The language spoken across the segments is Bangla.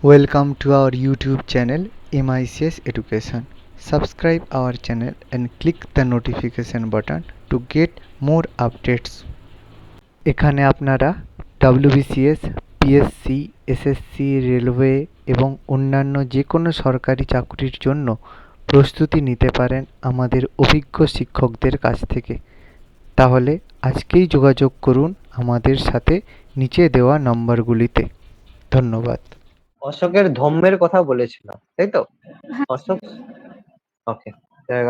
Welcome to our YouTube channel MICS Education. Subscribe our channel and click the notification button to get more updates. এখানে আপনারা WBCS, পিএসসি, এসএসসি, রেলওয়ে এবং অন্যান্য যে কোনো সরকারি চাকরির জন্য প্রস্তুতি নিতে পারেন আমাদের অভিজ্ঞ শিক্ষকদের কাছ থেকে। তাহলে আজকেই যোগাযোগ করুন আমাদের সাথে নিচে দেওয়া নম্বরগুলিতে। ধন্যবাদ। অশোকের ধম্মের কথা বলেছিলাম, তাই তো? অশোক, ওকে।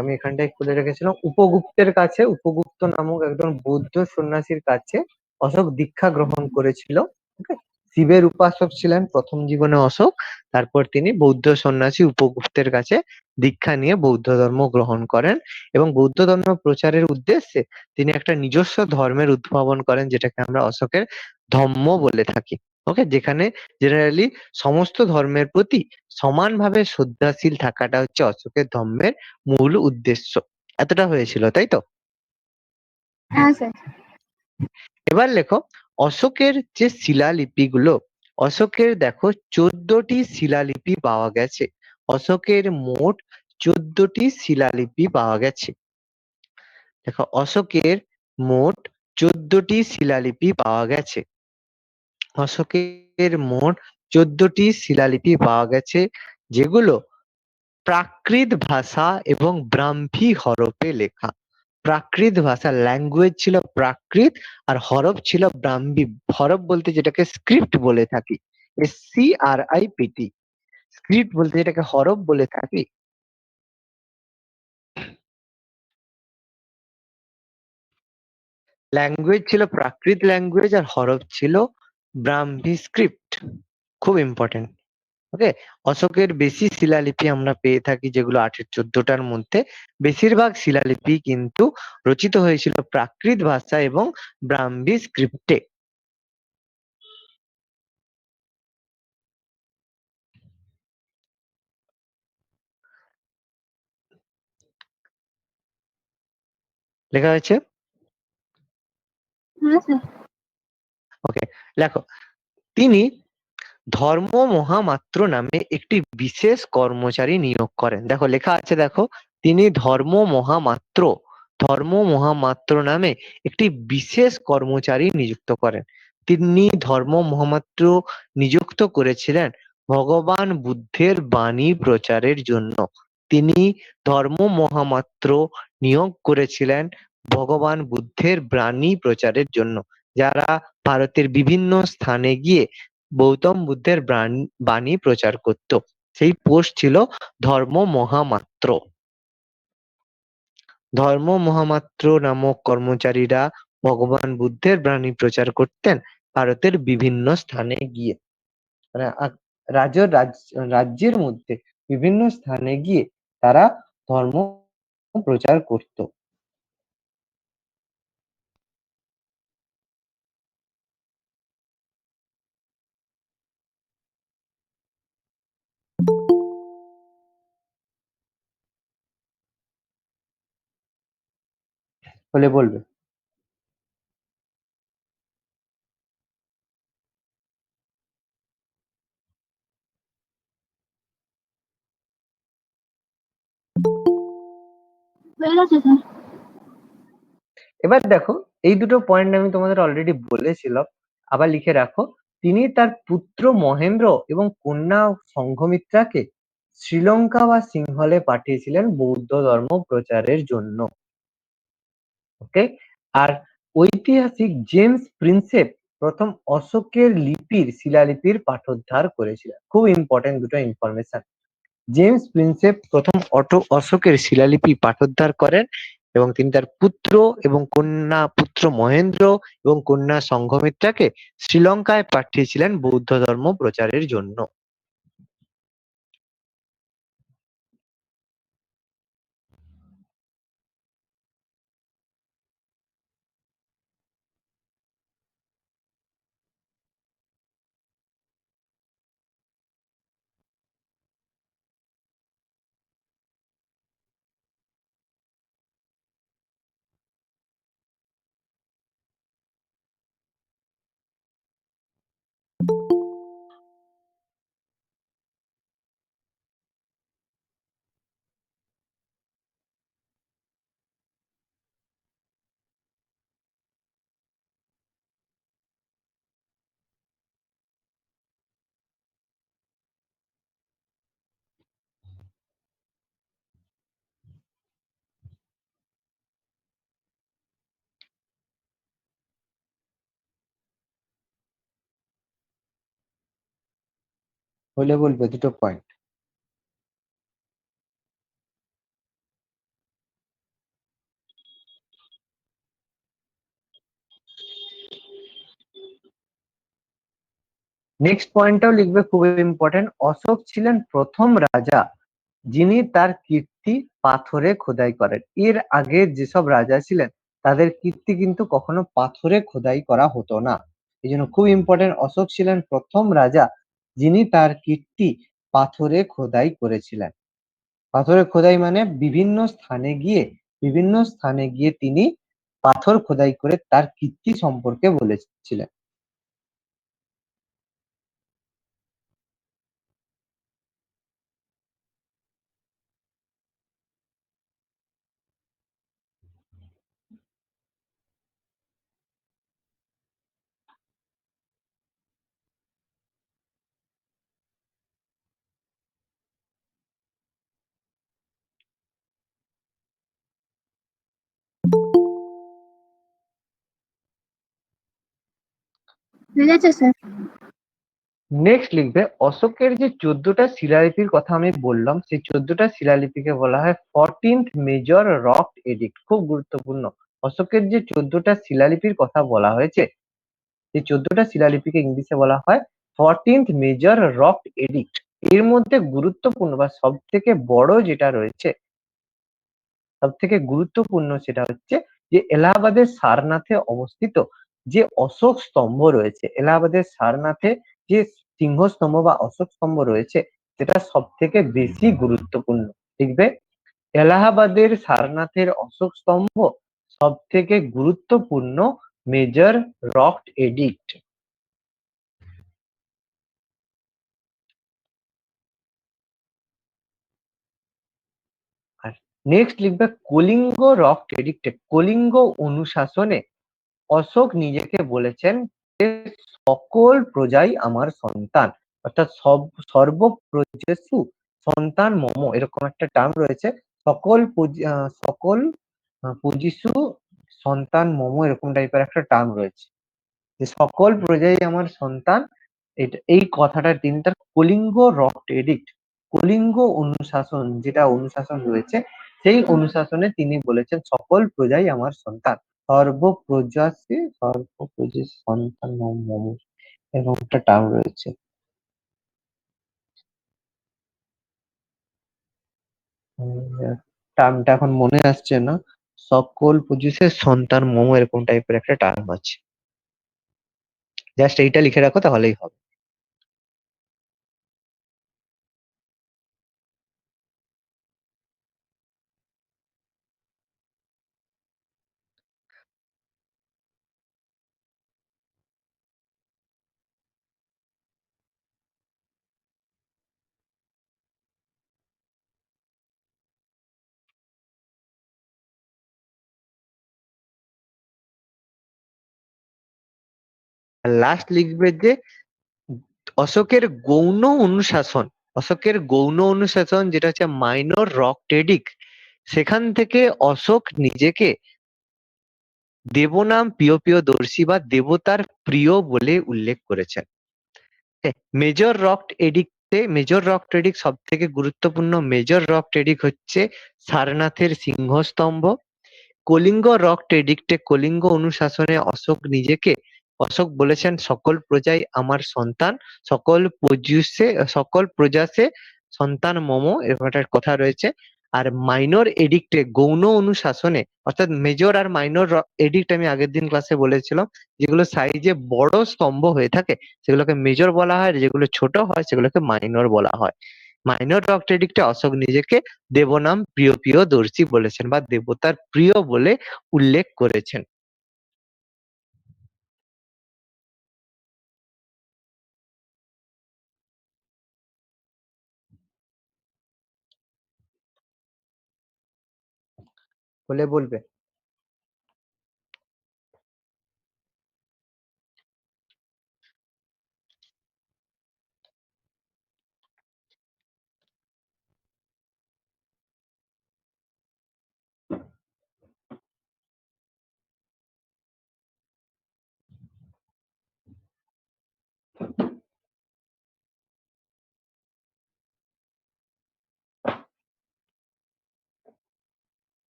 আমি এখানটায় খুলে রেখেছিলাম। উপগুপ্তের কাছে, উপগুপ্ত নামক একজন বৌদ্ধ সন্ন্যাসীর কাছে অশোক দীক্ষা গ্রহণ করেছিল। ওকে, শিবের উপাসক ছিলেন প্রথম জীবনে অশোক। তারপর তিনি বৌদ্ধ সন্ন্যাসী উপগুপ্তের কাছে দীক্ষা নিয়ে বৌদ্ধ ধর্ম গ্রহণ করেন এবং বৌদ্ধ ধর্ম প্রচারের উদ্দেশ্যে তিনি একটা নিজস্ব ধর্মের উদ্ভাবন করেন, যেটাকে আমরা অশোকের ধম্ম বলে থাকি। ওকে, যেখানে জেনারেলি সমস্ত ধর্মের প্রতি সমানভাবে শ্রদ্ধাশীল থাকাটা হচ্ছে অশোকের ধর্মের মূল উদ্দেশ্য। এতটা হয়েছিল, তাই তো? হ্যাঁ স্যার। এবার লেখো অশোকের যে শিলালিপিগুলো, অশোকের দেখো 14টি শিলালিপি পাওয়া গেছে। অশোকের মোট 14টি শিলালিপি পাওয়া গেছে। দেখো অশোকের মোট 14টি শিলালিপি পাওয়া গেছে। অশোকের মোট 14টি শিলালিপি পাওয়া গেছে, যেগুলো প্রাকৃত ভাষা এবং ব্রাহ্মী হরফে লেখা। প্রাকৃত ভাষা, ল্যাঙ্গুয়েজ ছিল প্রাকৃত, আর হরফ ছিল ব্রাহ্মী। হরফ বলতে যেটাকে স্ক্রিপ্ট বলে থাকি, SCRIPT, স্ক্রিপ্ট বলতে যেটাকে হরফ বলে থাকি। ল্যাঙ্গুয়েজ ছিল প্রাকৃত ল্যাঙ্গুয়েজ, আর হরফ ছিল ব্রাহ্মী স্ক্রিপ্ট। খুব ইম্পর্টেন্ট। ওকে, অশোকের বেশি শিলালিপি আমরা পেয়ে থাকি, যেগুলো 14টার মধ্যে বেশিরভাগ শিলালিপি কিন্তু রচিত হয়েছিল প্রাকৃত ভাষা এবং ব্রাহ্মী স্ক্রিপ্টে। লেখা হয়েছে। হ্যাঁ স্যার। ওকে, লেখো তিনি ধর্ম মহামাত্র নামে একটি বিশেষ কর্মচারী নিয়োগ করেন। দেখো লেখা আছে, দেখো তিনি ধর্ম মহামাত্র নামে একটি বিশেষ কর্মচারী নিযুক্ত করেন। তিনি ধর্ম মহামাত্র নিযুক্ত করেছিলেন ভগবান বুদ্ধের বাণী প্রচারের জন্য। তিনি ধর্ম মহামাত্র নিয়োগ করেছিলেন ভগবান বুদ্ধের বাণী প্রচারের জন্য, যারা ভারতের বিভিন্ন স্থানে গিয়ে গৌতম বুদ্ধের বাণী প্রচার করত। সেই পোস্ট ছিল ধর্ম মহামাত্র। ধর্ম মহামাত্র নামক কর্মচারীরা ভগবান বুদ্ধের বাণী প্রচার করতেন ভারতের বিভিন্ন স্থানে গিয়ে। মানে রাজ্যের মধ্যে বিভিন্ন স্থানে গিয়ে তারা ধর্ম প্রচার করত। বলে বলবে। হয়ে গেছে স্যার। এবার দেখো এই দুটো পয়েন্ট আমি তোমাদের অলরেডি বলেছিলাম, আবার লিখে রাখো। তিনি তার পুত্র মহেন্দ্র এবং কন্যা সংঘমিত্রাকে শ্রীলঙ্কা বা সিংহলে পাঠিয়েছিলেন বৌদ্ধ ধর্ম প্রচারের জন্য। ওকে, আর ঐতিহাসিক জেমস প্রিন্সেপ প্রথম অশোকের শিলালিপির পাঠোদ্ধার করেছিলেন। খুব ইম্পর্টেন্ট দুটো ইনফরমেশন। জেমস প্রিন্সেপ প্রথম অশোকের শিলালিপি পাঠোদ্ধার করেন এবং তিনি তার পুত্র এবং কন্যা, পুত্র মহেন্দ্র এবং কন্যা সংঘমিত্রাকে শ্রীলঙ্কায় পাঠিয়েছিলেন বৌদ্ধ ধর্ম প্রচারের জন্য। বলে বলবে দুটো পয়েন্ট। নেক্সট পয়েন্টটাও লিখবে, খুবই ইম্পর্টেন্ট। অশোক ছিলেন প্রথম রাজা যিনি তার কীর্তি পাথরে খোদাই করেন। এর আগে যেসব রাজা ছিলেন তাদের কীর্তি কিন্তু কখনো পাথরে খোদাই করা হতো না। এই জন্য খুব ইম্পর্টেন্ট, অশোক ছিলেন প্রথম রাজা যিনি তার কীর্তি পাথরে খোদাই করেছিলেন। পাথরে খোদাই মানে বিভিন্ন স্থানে গিয়ে তিনি পাথর খোদাই করে তার কীর্তি সম্পর্কে বলেছিলেন। হয়ে গেছে স্যার। নেক্সট লিখবে, অশোকের যে 14টা শিলালিপির কথা আমি বললাম, সেই 14টা শিলালিপিকে বলা হয় 14th মেজর রক এডিক্ট। খুব গুরুত্বপূর্ণ, অশোকের যে 14টা শিলালিপির কথা বলা হয়েছে, এই 14টা শিলালিপিকে ইংলিশে বলা হয় 14th মেজর রক এডিক্ট। এর মধ্যে গুরুত্বপূর্ণ বা সব থেকে বড় যেটা রয়েছে, সব থেকে গুরুত্বপূর্ণ সেটা হচ্ছে যে এলাহাবাদের সারনাথে অবস্থিত যে অশোক স্তম্ভ রয়েছে, এলাহাবাদের সারনাথে যে সিংহস্তম্ভ বা অশোক স্তম্ভ রয়েছে, সেটা সব থেকে বেশি গুরুত্বপূর্ণ। দেখবে, এলাহাবাদের সারনাথের অশোক স্তম্ভ সব থেকে গুরুত্বপূর্ণ মেজর রক এডিক্ট। আর নেক্সট লিখবে, কলিঙ্গ রক এডিক্টে, কলিঙ্গ অনুশাসনে অশোক নিজেকে বলেছেন যে সকল প্রজাই আমার সন্তান, অর্থাৎ সর্বপ্রজেষু সন্তান মম, এরকম একটা টার্ম রয়েছে। সকল পূজিসু সন্তান মম, এরকম টাইপের একটা টার্ম রয়েছে, যে সকল প্রজাই আমার সন্তান। এটা, এই কথাটা তিনি তার কলিঙ্গ রক এডিক্ট, কলিঙ্গ অনুশাসন যেটা অনুশাসন রয়েছে, সেই অনুশাসনে তিনি বলেছেন সকল প্রজাই আমার সন্তান। সর্বপ্রজা সন্তান মম, এরকম একটা টার্ম রয়েছে। টার্মটা এখন মনে আসছে না। সকল পঁচিশের সন্তান মম, এরকম টাইপের একটা টার্ম আছে। জাস্ট এইটা লিখে রাখো তাহলেই হবে। লাস্ট লিখবে যে অশোকের গৌণ অনুশাসন, অশোকের গৌণ অনুশাসন যেটা হচ্ছে মাইনর রক টেডিক, সেখান থেকে অশোক নিজেকে দেবনাম প্রিয়দর্শী বা দেবতার প্রিয় বলে উল্লেখ করেছেন। মেজর রক এডিক্টে, মেজর রক এডিক্ট সব থেকে গুরুত্বপূর্ণ মেজর রক এডিক্ট হচ্ছে সারনাথের সিংহস্তম্ভ। কলিঙ্গ রক এডিক্টে, কলিঙ্গ অনুশাসনে অশোক বলেছেন সকল প্রজাই আমার সন্তান, সকল প্রজাসে সন্তান মম, এরকম একটা কথা রয়েছে। আর মাইনর এডিক্টে, গৌণ অনুশাসনে, অর্থাৎ মেজর আর মাইনর এডিক্ট আমি আগের দিন ক্লাসে বলেছিলাম, যেগুলো সাইজে বড় স্তম্ভ হয়ে থাকে সেগুলোকে মেজর বলা হয়, আর যেগুলো ছোট হয় সেগুলোকে মাইনর বলা হয়। মাইনর রক এডিক্টে অশোক নিজেকে দেবনাম প্রিয়দর্শী বলেছেন বা দেবতার প্রিয় বলে উল্লেখ করেছেন। বলে বলবে।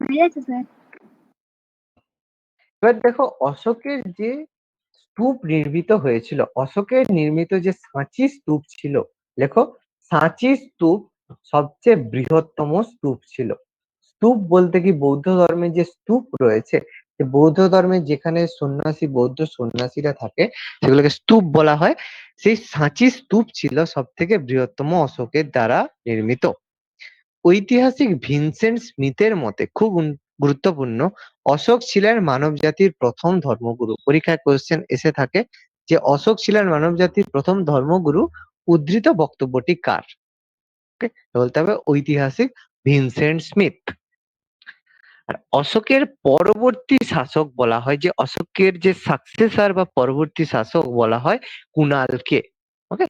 হয়ে যাচ্ছে স্যার। এবার দেখো অশোকের যে স্তূপ নির্মিত হয়েছিল, অশোকের নির্মিত যে সাঁচি স্তূপ ছিল, লেখো সাঁচি স্তূপ সবচেয়ে বৃহত্তম স্তূপ ছিল। স্তূপ বলতে কি বৌদ্ধ ধর্মের যে স্তূপ রয়েছে, যে বৌদ্ধ ধর্মের যেখানে সন্ন্যাসী বৌদ্ধ সন্ন্যাসীরা থাকে সেগুলোকে স্তূপ বলা হয়। সেই সাঁচি স্তূপ ছিল সব থেকে বৃহত্তম অশোকের দ্বারা নির্মিত। ঐতিহাসিক ভিনসেন্ট স্মিথের মতে খুব গুরুত্বপূর্ণ, অশোক ছিলেন মানবজাতির প্রথম ধর্মগুরু। পরীক্ষায় কোশ্চেন এসে থাকে যে অশোক ছিলেন মানবজাতির প্রথম ধর্মগুরু, উদ্ধৃত বক্তব্যটি কার? ওকে, বলতে হবে ঐতিহাসিক ভিনসেন্ট স্মিথ। আর অশোকের পরবর্তী শাসক বলা হয়, যে অশোকের যে সাকসেসর বা পরবর্তী শাসক বলা হয় কুণালকে। ওকে,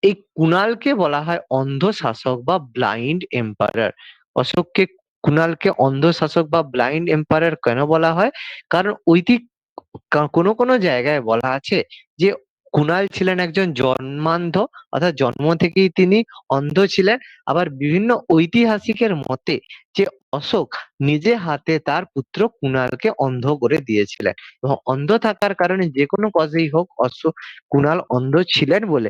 এই কুণালকে বলা হয় অন্ধ শাসক বা ব্লাইন্ড এম্পায়ার। অশোককে কুণালকে অন্ধ শাসক বা ব্লাইন্ড এম্পায়ার কেন বলা হয়? কারণ কোনো কোনো জায়গায় বলা আছে যে কুণাল ছিলেন একজন জন্মান্ধ, অর্থাৎ জন্ম থেকেই তিনি অন্ধ ছিলেন। আবার বিভিন্ন ঐতিহাসিকের মতে যে অশোক নিজে হাতে তার পুত্র কুণালকে অন্ধ করে দিয়েছিলেন, এবং অন্ধ থাকার কারণে যে কোনো কজেই হোক কুণাল অন্ধ ছিলেন বলে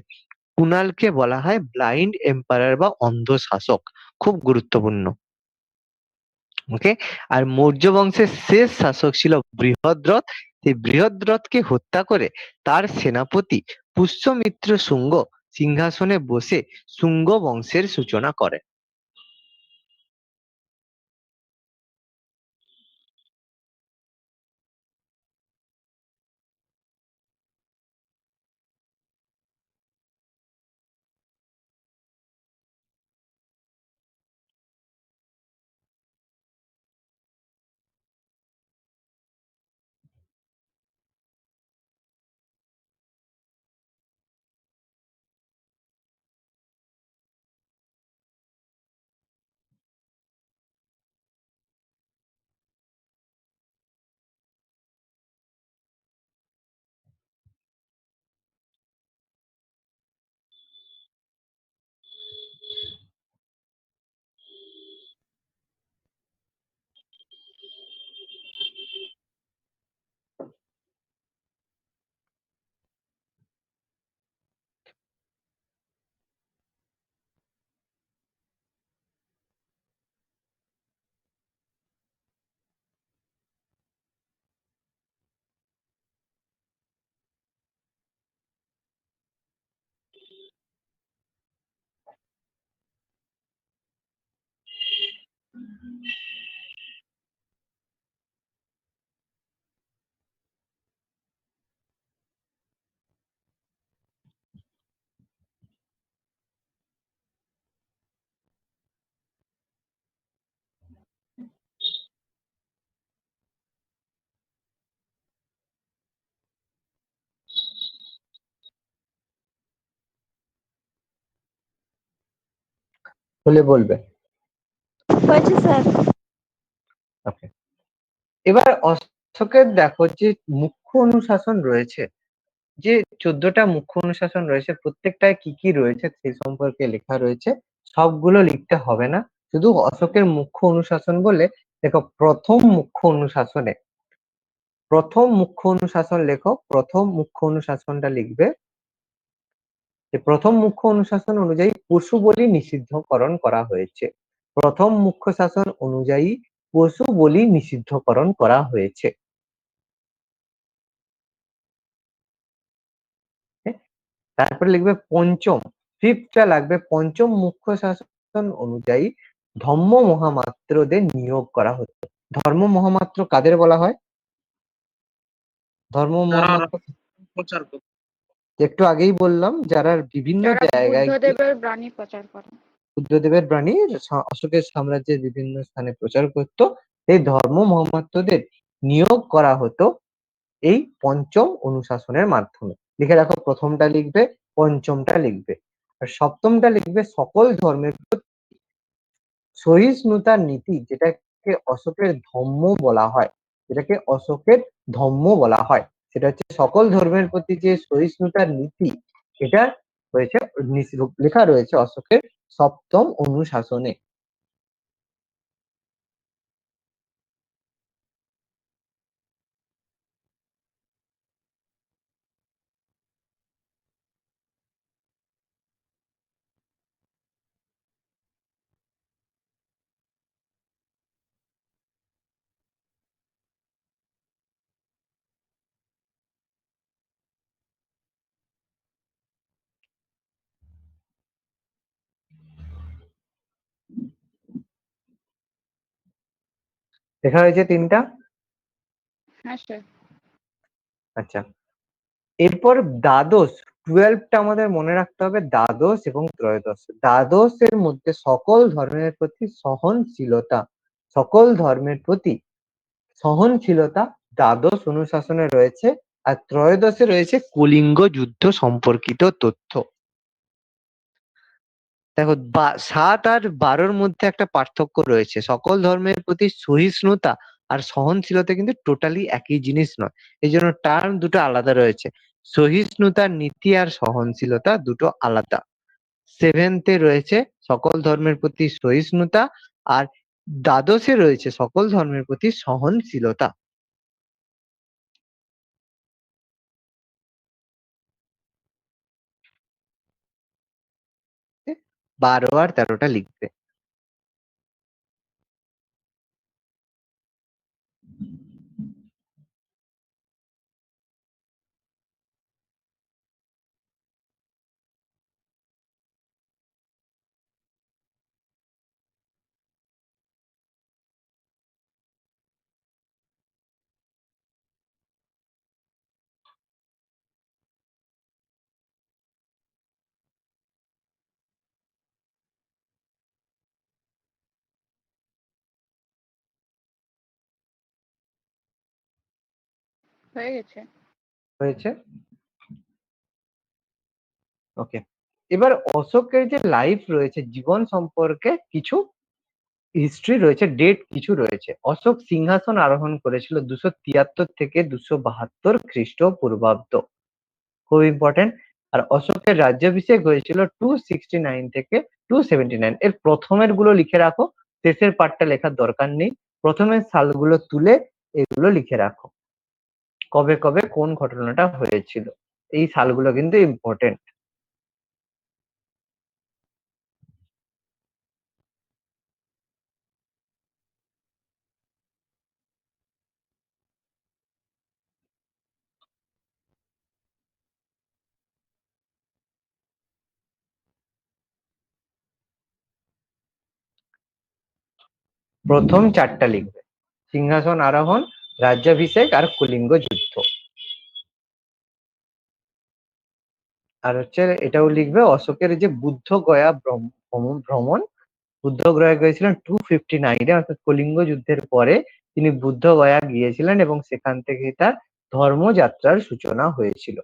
কুণালকে বলা হয় ব্লাইন্ড এম্পায়ার বা অন্ধ শাসক। খুব গুরুত্বপূর্ণ। ওকে, আর মৌর্য বংশের শেষ শাসক ছিল বৃহদ্রথ। এই বৃহদ্রথকে হত্যা করে তার সেনাপতি পুষ্যমিত্র শুঙ্গ সিংহাসনে বসে শুঙ্গ বংশের সূচনা করে। বলে বলবে। হয়েছে স্যার। ওকে, এবার অশোকের দেখো যে মুখ্য অনুশাসন রয়েছে, যে 14টা মুখ্য অনুশাসন রয়েছে, প্রত্যেকটায় কি কি রয়েছে সেই সম্পর্কে লেখা রয়েছে। সবগুলো লিখতে হবে না, শুধু অশোকের মুখ্য অনুশাসন বলে দেখো। প্রথম মুখ্য অনুশাসন লেখো। প্রথম মুখ্য অনুশাসনটা লিখবে যে প্রথম মুখ্য অনুশাসন অনুযায়ী পশু বলি নিষিদ্ধকরণ করা হয়েছে। প্রথম মুখ্য শাসন অনুযায়ী পশু বলি নিষিদ্ধকরণ করা হয়েছে। তারপরে লিখবে পঞ্চম, ফিফথটা লাগবে, পঞ্চম মুখ্য শাসন অনুযায়ী ধম্ম মহামাত্রদের নিয়োগ করা হতো। ধর্ম মহামাত্র কাদের বলা হয়? ধর্ম মহামাত্র একটু আগেই বললাম, যারা বিভিন্ন যারা জায়গায় গিয়ে বুদ্ধদেবের বাণী প্রচার করে। বুদ্ধদেবের বাণী অশোকের সাম্রাজ্যের বিভিন্ন স্থানে প্রচার করত, এই ধর্ম মহামাত্রদের নিয়োগ করা হতো এই পঞ্চম অনুশাসনের মাধ্যমে। লিখে রাখো, প্রথমটা লিখবে, পঞ্চমটা লিখবে, আর সপ্তমটা লিখবে সকল ধর্মের সহিষ্ণুতার নীতি, যেটাকে অশোকের ধম্ম বলা হয়। যেটাকে অশোকের ধম্ম বলা হয় সেটা হচ্ছে সকল ধর্মের প্রতি যে সহিষ্ণুতার নীতি, এটা হয়েছে লেখা রয়েছে অশোকের সপ্তম অনুশাসনে। লেখা হয়েছে তিনটা? হ্যাঁ স্যার। আচ্ছা, এরপর দ্বাদশ, 12 টা আমাদের মনে রাখতে হবে, দ্বাদশ এবং ত্রয়োদশ। দ্বাদশের মধ্যে সকল ধর্মের প্রতি সহনশীলতা, সকল ধর্মের প্রতি সহনশীলতা দ্বাদশ অনুশাসনে রয়েছে। আর ত্রয়োদশে রয়েছে কলিঙ্গ যুদ্ধ সম্পর্কিত তথ্য। দেখো 7 আর 12-র মধ্যে একটা পার্থক্য রয়েছে। সকল ধর্মের প্রতি সহিষ্ণুতা আর সহনশীলতা কিন্তু টোটালি একই জিনিস নয়, এই জন্য টার্ম দুটো আলাদা রয়েছে। সহিষ্ণুতার নীতি আর সহনশীলতা দুটো আলাদা। 7th-এ রয়েছে সকল ধর্মের প্রতি সহিষ্ণুতা, আর দ্বাদশে রয়েছে সকল ধর্মের প্রতি সহনশীলতা। 12 আর 13টা লিখবে। হয়ে গেছে। হয়েছে? ওকে। এবার অশোকের যে লাইফ রয়েছে, জীবন সম্পর্কে কিছু হিস্ট্রি রয়েছে, ডেট কিছু রয়েছে। অশোক সিংহাসন আরোহণ করেছিল 273 থেকে 272 খ্রিস্টপূর্বাব্দ, খুব ইম্পর্টেন্ট। আর অশোকের রাজ্যাভিষেক হয়েছিল 269 থেকে 279। এর প্রথমের গুলো লিখে রাখো, শেষের পার্টটা লেখার দরকার নেই। প্রথমের সালগুলো তুলে এগুলো লিখে রাখো, কবে কবে কোন ঘটনাটা হয়েছিল। এই সালগুলো কিন্তু ইম্পর্টেন্ট। প্রথম চারটা লিখবে, সিংহাসন আরোহণ, রাজ্যাভিষেক আর কলিঙ্গ যুদ্ধ। আর হচ্ছে এটাও লিখবে অশোকের যে বুদ্ধ গয়া ভ্রমণ। বুদ্ধ গয়া গিয়েছিলেন 259-এ, অর্থাৎ কলিঙ্গ যুদ্ধের পরে তিনি বুদ্ধ গয়া গিয়েছিলেন এবং সেখান থেকে তার ধর্মযাত্রার সূচনা হয়েছিল।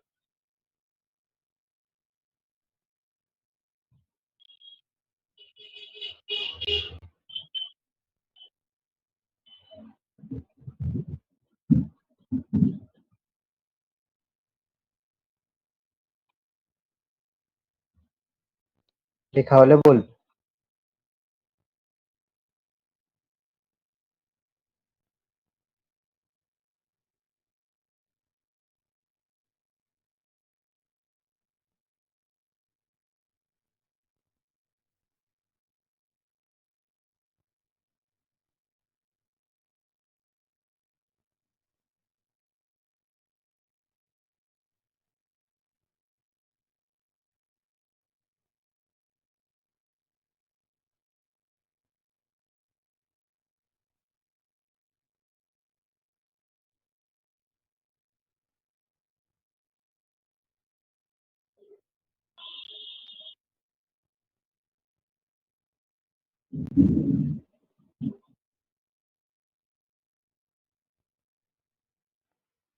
লেখা হলে বলবে।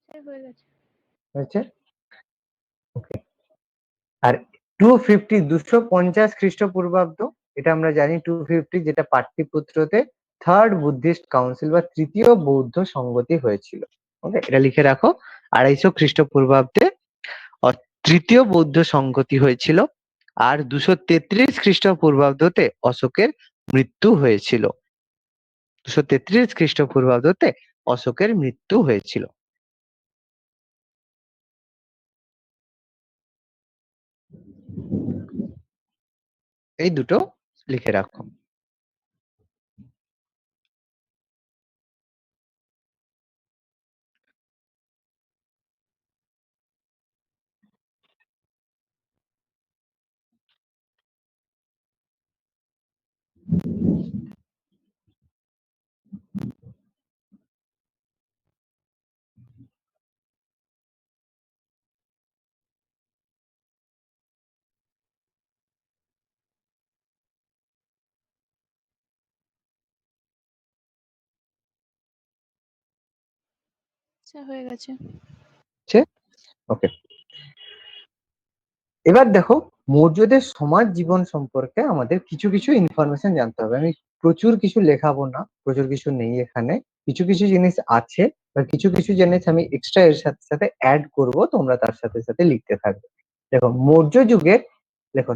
স্যার হয়ে গেছে। হয়েছে? ওকে। আর 250 খ্রিস্টপূর্বাব্দ, এটা আমরা জানি 250, যেটা পাটলিপুত্রতে থার্ড বুদ্ধিস্ট কাউন্সিল বা তৃতীয় বৌদ্ধ সংগতি হয়েছিল। ওকে, এটা লিখে রাখো। 250 খ্রিস্টপূর্বাব্দে তৃতীয় বৌদ্ধ সংগতি হয়েছিল। আর 233 খ্রিস্টপূর্বাব্দতে অশোকের মৃত্যু হয়েছিল। 233 খ্রিস্টপূর্বাব্দতে অশোকের মৃত্যু হয়েছিল। এই দুটো লিখে রাখো। স্যার হয়ে গেছে। ওকে, এবার দেখো মৌর্যদের সমাজ জীবন সম্পর্কে আমাদের কিছু কিছু ইনফরমেশন জানতে হবে। আমি প্রচুর কিছু লেখাবো না, প্রচুর কিছু নেই এখানে, কিছু কিছু জিনিস আছে বা কিছু কিছু জিনিস আমি এক্সট্রা এর সাথে সাথে অ্যাড করব, তোমরা তার সাথে সাথে লিখতে থাকবে। দেখো মৌর্য যুগের, দেখো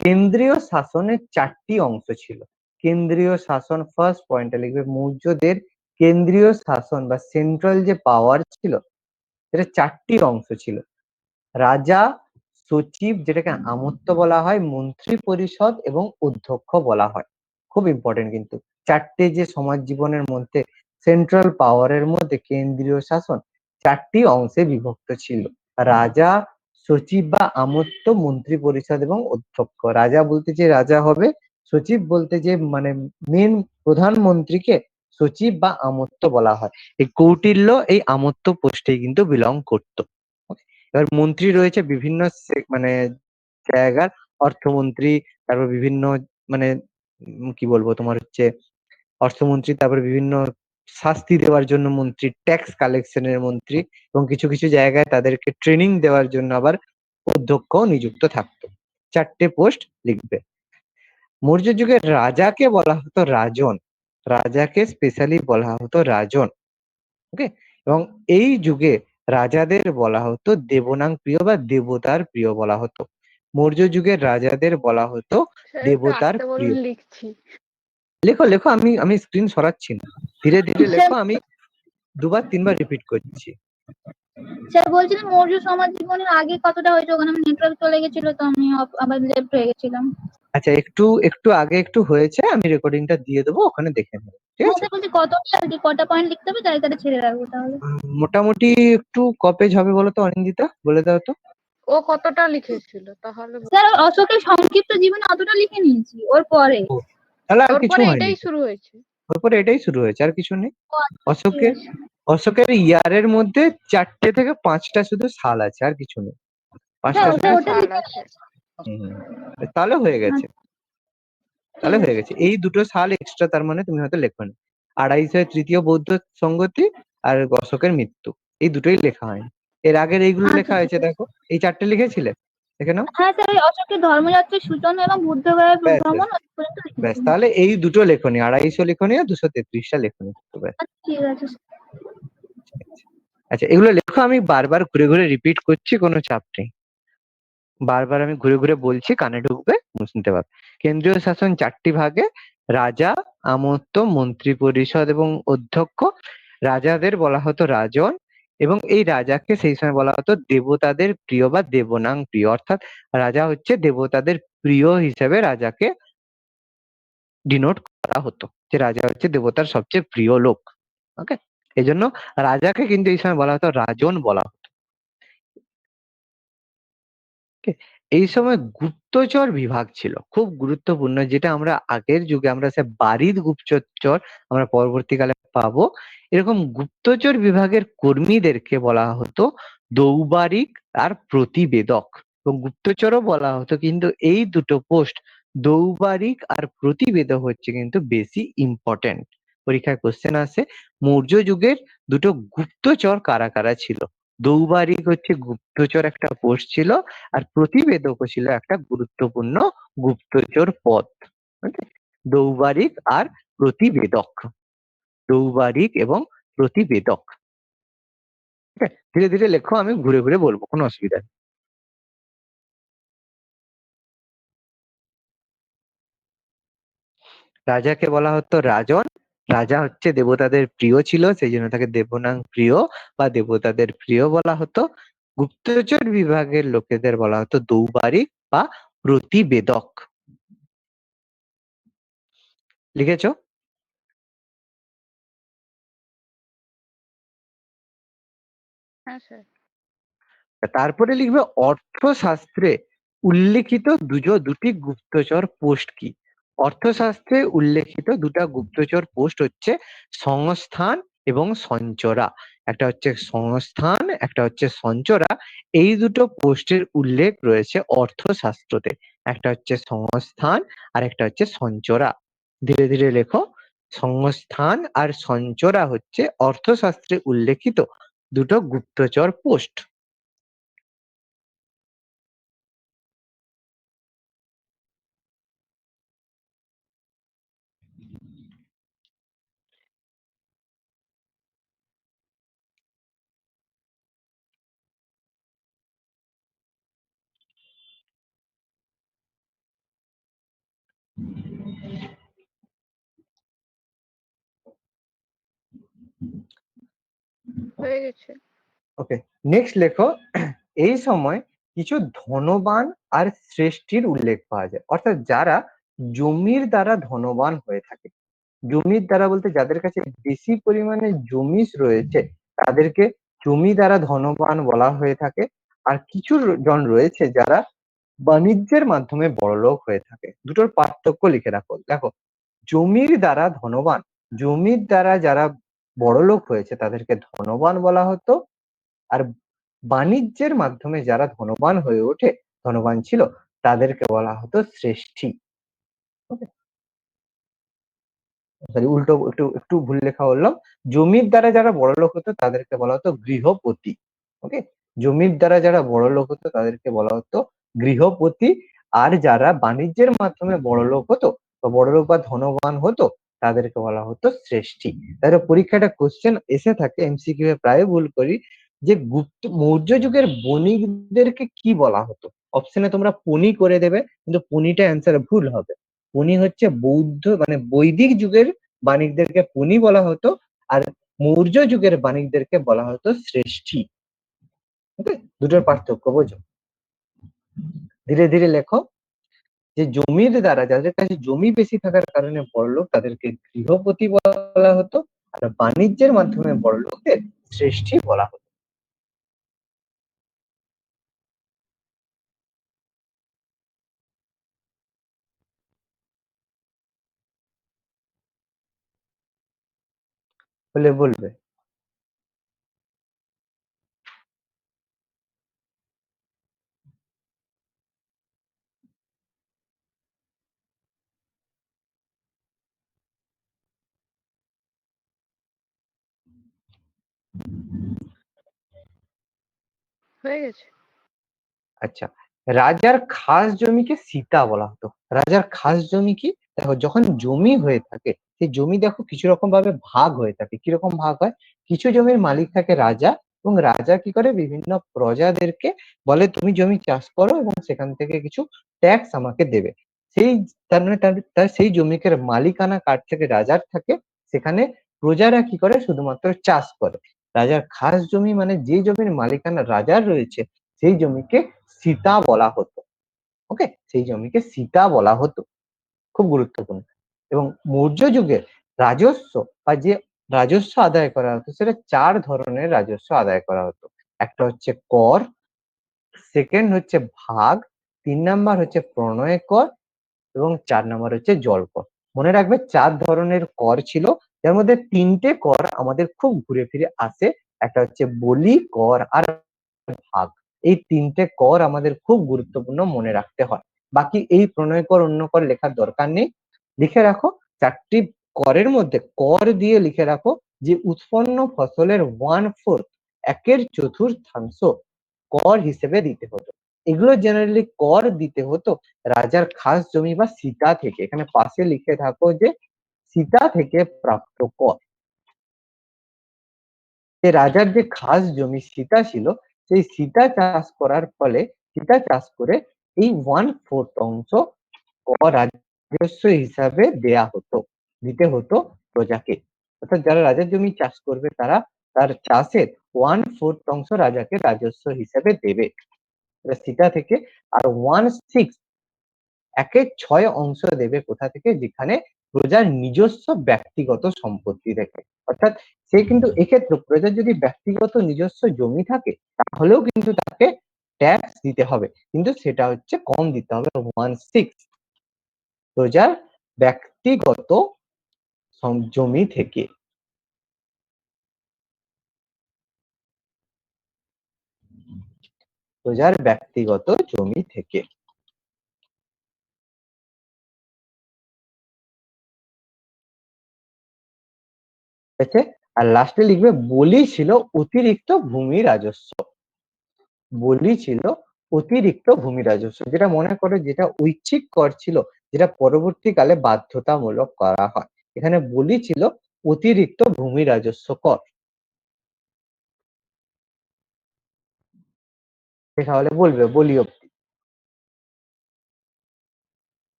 কেন্দ্রীয় শাসনের 4টি অংশ ছিল। কেন্দ্রীয় শাসন, ফার্স্ট পয়েন্টে লিখবে মৌর্যদের কেন্দ্রীয় শাসন বা সেন্ট্রাল যে পাওয়ার ছিল, এটা 4টি অংশ ছিল। রাজা, সচিব যেটাকে আমত্ত বলা হয়, মন্ত্রী পরিষদ এবং অধ্যক্ষ বলা হয়। খুব ইম্পর্টেন্ট কিন্তু, 4টে যে সমাজ জীবনের মধ্যে সেন্ট্রাল পাওয়ারের মধ্যে কেন্দ্রীয় শাসন 4টি অংশে বিভক্ত ছিল। রাজা, সচিব বা আমত্ত, মন্ত্রী পরিষদ এবং অধ্যক্ষ। রাজা বলতে যে রাজা হবে, সচিব বলতে যে মানে মেন প্রধানমন্ত্রীকে সচিব বা আমত্ত বলা হয়। এই কৌটিল্য এই আমত্ত পোস্টে কিন্তু বিলং করতো। এবার মন্ত্রী রয়েছে বিভিন্ন মানে জায়গার, অর্থমন্ত্রী, তারপর বিভিন্ন মানে কি বলবো তোমার হচ্ছে অর্থমন্ত্রী, তারপর বিভিন্ন শাস্তি দেওয়ার জন্য মন্ত্রী, ট্যাক্স কালেকশনের মন্ত্রী, এবং কিছু কিছু জায়গায় তাদেরকে ট্রেনিং দেওয়ার জন্য আবার অধ্যক্ষ নিযুক্ত থাকতো। 4টে পোস্ট লিখবে। মৌর্য যুগের রাজাকে বলা হতো রাজন, রাজাকে স্পেশালি বলা হতো রাজন। ওকে, এবং এই যুগে রাজাদের বলা হতো দেবনাং প্রিয় বা দেবতার প্রিয় বলা হতো। মৌর্য যুগের রাজাদের বলা হতো স্যার একটু দেবতার আস্তে বলুন, প্রিয়। লিখছি। লেখো লেখো, আমি স্ক্রিন সরাচ্ছি না, ধীরে ধীরে লেখো, আমি দুবার তিনবার রিপিট করছি। স্যার বলছিলাম মৌর্য সমাজ জীবনের আগে কতটা হয়েছে, ওখানে আমার নেটওয়ার্ক চলে গেছিল তো আমি আবার লেফট হয়ে গেছিলাম। আচ্ছা, একটু একটু আগে একটু হয়েছে, আমি রেকর্ডিংটা দিয়ে দেবো, ওখানে দেখে নেবো, ঠিক হ্যাঁ আছে? স্যার বলছি কতটা আর কি, কটা পয়েন্ট লিখতে হবে জায়গাটা ছেড়ে রাখবো তাহলে। মোটামুটি একটু কপেজ হবে বলো তো অনিন্দিতা, বলে দাও তো। ও কতটা লিখেছিল তাহলে স্যার অশোকের সংক্ষিপ্ত জীবনে অতটা লিখে নিয়েছি, ওর পরে। ও, তাহলে আর ওর কিছু পরে হয়নি এটাই তো, শুরু হয়েছে। ওর পরে এটাই শুরু হয়েছে, আর কিছু নেই। ও আচ্ছা, ঠিক অশোকের আছে। অশোকের ইয়ারের মধ্যে 4টে থেকে 5টা শুধু সাল আছে, আর কিছু নেই। 5টা হ্যাঁ শুধু স্যার হ্যাঁ ওটা সাল। সাল লিখে আছে। নিয়েছি। হুম, তাহলে হয়ে গেছে, আচ্ছা, তাহলে ঠিক হয়ে আছে। গেছে। এই দুটো সাল এক্সট্রা, তার মানে তুমি হয়তো লেখনি। 250 তৃতীয় বৌদ্ধ সংগতি আর অশোকের মৃত্যু, এই দুটোই লেখা হয়নি। এর আগের এইগুলো আচ্ছা লেখা ঠিক হয়েছে, আছে। দেখো এই 4টে লিখেছিলে, দেখে নাও। হ্যাঁ স্যার ওই অশোকের ধর্মযাত্রার সূচনা এবং বুদ্ধগয়ার ব্যাস ব্যাস ভ্রমণ ওই পর্যন্ত ব্যাস, লিখেছি। তাহলে এই দুটো লেখনি, 250 লেখনি আর 233টা লেখনি, ব্যাস। আচ্ছা ঠিক আছে। আচ্ছা, এগুলো লেখো, আমি বারবার ঘুরে ঘুরে রিপিট করছি, কোনো চাপ নেই। বারবার আমি ঘুরে ঘুরে বলছি, কানে ঢুকবে, শুনতে পাবে। কেন্দ্রীয় শাসন 4টি ভাগে, রাজা, আমত্ত, মন্ত্রী পরিষদ এবং অধ্যক্ষ। রাজাদের বলা হতো রাজন, এবং এই রাজাকে সেই সময় বলা হতো দেবতাদের প্রিয় বা দেবনাং প্রিয়, অর্থাৎ রাজা হচ্ছে দেবতাদের প্রিয় হিসেবে রাজাকে ডিনোট করা হতো, যে রাজা হচ্ছে দেবতার সবচেয়ে প্রিয় লোক। ওকে, এই জন্য রাজাকে কিন্তু এই সময় বলা হতো রাজন বলা হতো। Okay? এই সময় গুপ্তচর বিভাগ ছিল, খুব গুরুত্বপূর্ণ, যেটা আমরা আগের যুগে আমরা সে বারিদ গুপ্তচর আমরা পরবর্তীকালে পাবো। এরকম গুপ্তচর বিভাগের কর্মীদেরকে বলা হতো দৌবারিক আর প্রতিবেদক, এবং গুপ্তচরও বলা হতো, কিন্তু এই দুটো পোস্ট দৌবারিক আর প্রতিবেদক হচ্ছে কিন্তু বেশি ইম্পর্টেন্ট। পরীক্ষায় কোশ্চেন আসে মৌর্য যুগের দুটো গুপ্তচর কারা কারা ছিল। দৌবারিক হচ্ছে গুপ্তচর একটা পোস্ট ছিল, আর প্রতিবেদকও ছিল একটা গুরুত্বপূর্ণ গুপ্তচর পদ। Okay? দৌবারিক আর প্রতিবেদক, দৌবারিক এবং প্রতিবেদক। ঠিক আছে? ধীরে ধীরে লেখো, আমি ঘুরে ঘুরে বলবো, কোনো অসুবিধা নেই। রাজাকে বলা হতো রাজন, রাজা হচ্ছে দেবতাদের প্রিয় ছিল, সেই জন্য তাকে দেবনাং প্রিয় বা দেবতাদের প্রিয় বলা হতো। গুপ্তচর বিভাগের লোকেদের বলা হতো দৌবারিক বা প্রতিবেদক। লিখেছো? হ্যাঁ স্যার। তারপরে লিখবে অর্থশাস্ত্রে উল্লেখিত দুটি গুপ্তচর পোস্ট কি। অর্থশাস্ত্রে উল্লেখিত দুটা গুপ্তচর পোস্ট হচ্ছে সংস্থান এবং সঞ্চরা। একটা হচ্ছে সংস্থান, একটা হচ্ছে সঞ্চরা। এই দুটো পোস্টের উল্লেখ রয়েছে অর্থশাস্ত্রতে, একটা হচ্ছে সংস্থান আর একটা হচ্ছে সঞ্চরা। ধীরে ধীরে লেখো, সংস্থান আর সঞ্চরা হচ্ছে অর্থশাস্ত্রে উল্লেখিত দুটো গুপ্তচর পোস্ট। হয়ে গেছে। ওকে, নেক্সট লেখো, এই সময় কিছু ধনবান আর শ্রেষ্ঠীর উল্লেখ পাওয়া যায়, অর্থাৎ যারা জমির দ্বারা ধনবান হয়ে থাকে। জমির দ্বারা বলতে যাদের কাছে বেশি পরিমাণে জমি রয়েছে তাদেরকে জমি দ্বারা ধনবান বলা হয়ে থাকে। আর কিছু জন রয়েছে যারা বাণিজ্যের মাধ্যমে বড়লোক হয়ে থাকে। দুটোর পার্থক্য লিখে রাখো। দেখো, জমির দ্বারা ধনবান, জমির দ্বারা যারা বড়লোক হয়েছে তাদেরকে ধনবান বলা হতো। আর বাণিজ্যের মাধ্যমে যারা ধনবান হয়ে ওঠে, ধনবান ছিল, তাদেরকে বলা হতো শ্রেষ্ঠী। ওকে, সরি, উল্টো একটু একটু ভুল লেখা বললাম। জমির দ্বারা যারা বড়লোক হতো তাদেরকে বলা হতো গৃহপতি। ওকে, জমির দ্বারা যারা বড়লোক হতো তাদেরকে বলা হতো গৃহপতি। আর যারা বাণিজ্যের মাধ্যমে বড়লোক হতো বা বড়লোক বা ধনবান হতো তাদেরকে বলা হতো শ্রেষ্ঠী। তাহলে পরীক্ষাটা কোশ্চেন এসে থাকে, এমসিকিউ এ প্রায় ভুল করি, যে মৌর্য যুগের বণিকদেরকে কি বলা হতো। অপশনে তোমরা পনি করে দেবে, কিন্তু পনিটা অ্যান্সার ভুল হবে। পনি হচ্ছে বৌদ্ধ মানে বৈদিক যুগের বাণিকদেরকে পনি বলা হতো, আর মৌর্য যুগের বাণিকদেরকে বলা হতো শ্রেষ্ঠী। ওকে, দুটোর পার্থক্য বোঝো। ধীরে ধীরে লেখো, যে জমির দ্বারা যাদের কাছে জমি বেশি থাকার কারণে বড়লোক তাদেরকে গৃহপতি বলা হতো, আর বাণিজ্যের মাধ্যমে বড়লোকদের শ্রেষ্ঠী বলা হতো। বলে বলবে। হয়ে গেছে। আচ্ছা, রাজার খাস জমিকে সীতা বলা হতো। রাজার খাস জমি কি? দেখো, যখন জমি হয়ে থাকে সেই জমি দেখো কিছু রকম ভাবে ভাগ হয়ে থাকে। কিরকম ভাগ হয়? কিছু জমির মালিক থাকে রাজা, এবং রাজা কি করে বিভিন্ন প্রজাদেরকে বলে তুমি জমি চাষ করো এবং সেখান থেকে কিছু ট্যাক্স আমাকে দেবে। সেই তার মানে তার সেই জমিকে মালিকানা কার থেকে? রাজার থাকে। সেখানে প্রজারা কি করে? শুধুমাত্র চাষ করে। রাজার খাস জমি মানে যে জমির মালিকানা রাজার রয়েছে সেই জমিকে সীতা বলা হতো। ওকে, সেই জমিকে সীতা বলা হতো। খুব গুরুত্বপূর্ণ। এবং মৌর্য যুগে রাজস্ব বা যে রাজস্ব আদায় করা হতো সেটা 4 ধরনের রাজস্ব আদায় করা হতো। একটা হচ্ছে কর, সেকেন্ড হচ্ছে ভাগ, 3 নাম্বার হচ্ছে প্রণয় কর, এবং 4 নাম্বার হচ্ছে জল কর। মনে রাখবে 4 ধরনের কর ছিল, যার মধ্যে 3টে কর আমাদের খুব ঘুরে ফিরে আসে। একটা হচ্ছে বলি, কর আর ভাগ। এই 3টে কর আমাদের খুব গুরুত্বপূর্ণ, মনে রাখতে হয়। বাকি এই প্রণয় কর অন্য কর লেখার দরকার নেই। লিখে রাখো 4টি করের মধ্যে কর দিয়ে লিখে রাখো যে উৎপন্ন ফসলের 1/4, 1/4 কর হিসেবে দিতে হতো। এগুলো জেনারেলি কর দিতে হতো রাজার খাস জমি বা সীতা থেকে। এখানে পাশে লিখে থাকো যে সীতা থেকে প্রাপ্ত কর। যে রাজার যে খাস জমি সীতা ছিল, সেই সীতা চাষ করার ফলে, সীতা চাষ করে এই 1/4 অংশ কর রাজস্ব হিসাবে দেয়া হতো, দিতে হতো প্রজাকে। অর্থাৎ যারা রাজার জমি চাষ করবে তারা তার চাষের 1/4 অংশ রাজাকে রাজস্ব হিসাবে দেবে সীতা থেকে। আর 1/6, 1/6 অংশ দেবে কোথা থেকে? যেখানে প্রজার নিজস্ব ব্যক্তিগত সম্পত্তি থেকে। অর্থাৎ সে কিন্তু এক্ষেত্রে প্রজার যদি ব্যক্তিগত নিজস্ব জমি থাকে তাহলেও কিন্তু তাকে ট্যাক্স দিতে হবে, কিন্তু সেটা হচ্ছে কম দিতে হবে, 1/6 প্রজার ব্যক্তিগত জমি থেকে। প্রজার ব্যক্তিগত জমি থেকে। ঠিক আছে, আর লাস্টে লিখবে বলি ছিল অতিরিক্ত ভূমি রাজস্ব। বলি ছিল অতিরিক্ত ভূমি রাজস্ব, যেটা মনে করো যেটা ঐচ্ছিক কর ছিল, যেটা পরবর্তীকালে বাধ্যতামূলক করা হয়। এখানে বলি ছিল অতিরিক্ত ভূমি রাজস্ব কর। তাহলে বলবে বলি অব্দি।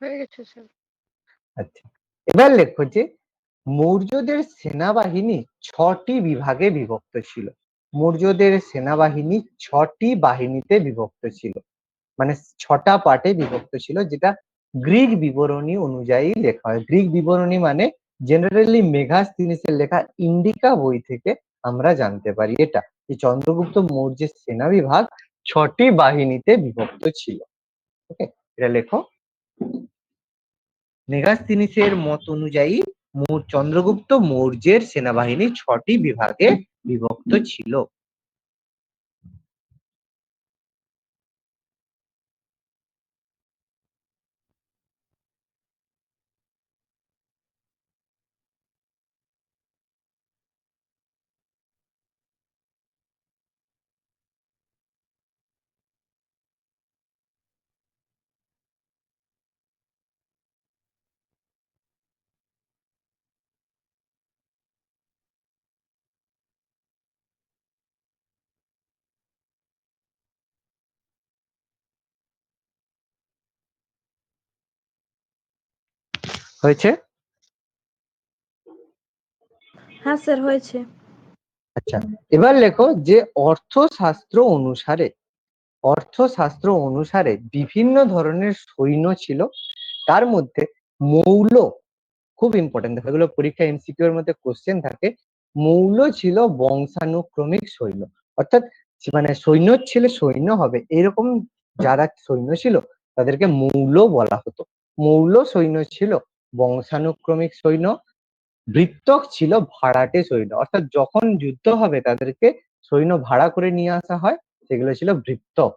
হয়ে গেছে স্যার। আচ্ছা, এবার লেখো যে মৌর্যদের সেনাবাহিনী 6টি বিভাগে বিভক্ত ছিল। মৌর্যদের সেনাবাহিনী 6টি বাহিনীতে বিভক্ত ছিল, মানে 6টা পার্টে বিভক্ত ছিল, যেটা গ্রিক বিবরণী অনুযায়ী লেখা হয়। গ্রিক বিবরণী মানে জেনারেলি মেগাস্থিনিসের লেখা ইন্ডিকা বই থেকে আমরা জানতে পারি এটা, যে চন্দ্রগুপ্ত মৌর্যের সেনা বিভাগ 6টি বাহিনীতে বিভক্ত ছিল। ওকে, এটা লেখো। মেগাস্থিনিসের মত অনুযায়ী চন্দ্রগুপ্ত মৌর্যের সেনাবাহিনী 6টি বিভাগে বিভক্ত ছিল। হয়েছে? হ্যাঁ স্যার হয়েছে। আচ্ছা, এবার লেখো যে অর্থশাস্ত্র অনুসারে বিভিন্ন ধরনের সৈন্য ছিল। তার মধ্যে মৌল খুব ইম্পর্টেন্ট, দেখো এগুলো পরীক্ষা এমসিকিউ এর মধ্যে কোশ্চেন থাকে। মৌল ছিল বংশানুক্রমিক সৈন্য, অর্থাৎ মানে সৈন্য ছেলে সৈন্য হবে এরকম যারা সৈন্য ছিল তাদেরকে মৌল বলা হতো। মৌল সৈন্য ছিল বংশানুক্রমিক সৈন্য। ভৃত্যক ছিল ভাড়াটে সৈন্য, অর্থাৎ যখন যুদ্ধ হবে তাদেরকে সৈন্য ভাড়া করে নিয়ে আসা হয়, সেগুলো ছিল ভৃত্যক।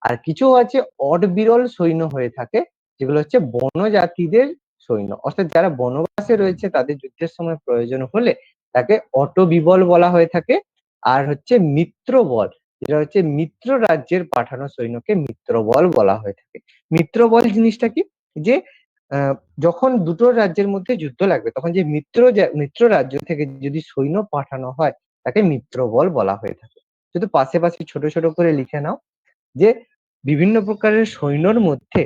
আর কিছু আছে অড বিরল সৈন্য হয়ে থাকে, যেগুলো হচ্ছে বনজাতিদের সৈন্য, অর্থাৎ যারা বনবাসে রয়েছে তাদের যুদ্ধের সময় প্রয়োজন হলে তাকে অটোবিবল বলা হয়ে থাকে। আর হচ্ছে মিত্রবল, যেটা হচ্ছে মিত্র রাজ্যের পাঠানো সৈন্যকে মিত্রবল বলা হয়ে থাকে। মিত্রবল জিনিসটা কি, যে যখন দুটো রাজ্যের মধ্যে যুদ্ধ লাগবে তখন যে মিত্র রাজ্য থেকে যদি সৈন্য পাঠানো হয় তাকে মিত্রবল বলা হয়ে থাকে। শুধু পাশে পাশে ছোট ছোট করে লিখে নাও যে বিভিন্ন প্রকারের সৈন্যর মধ্যে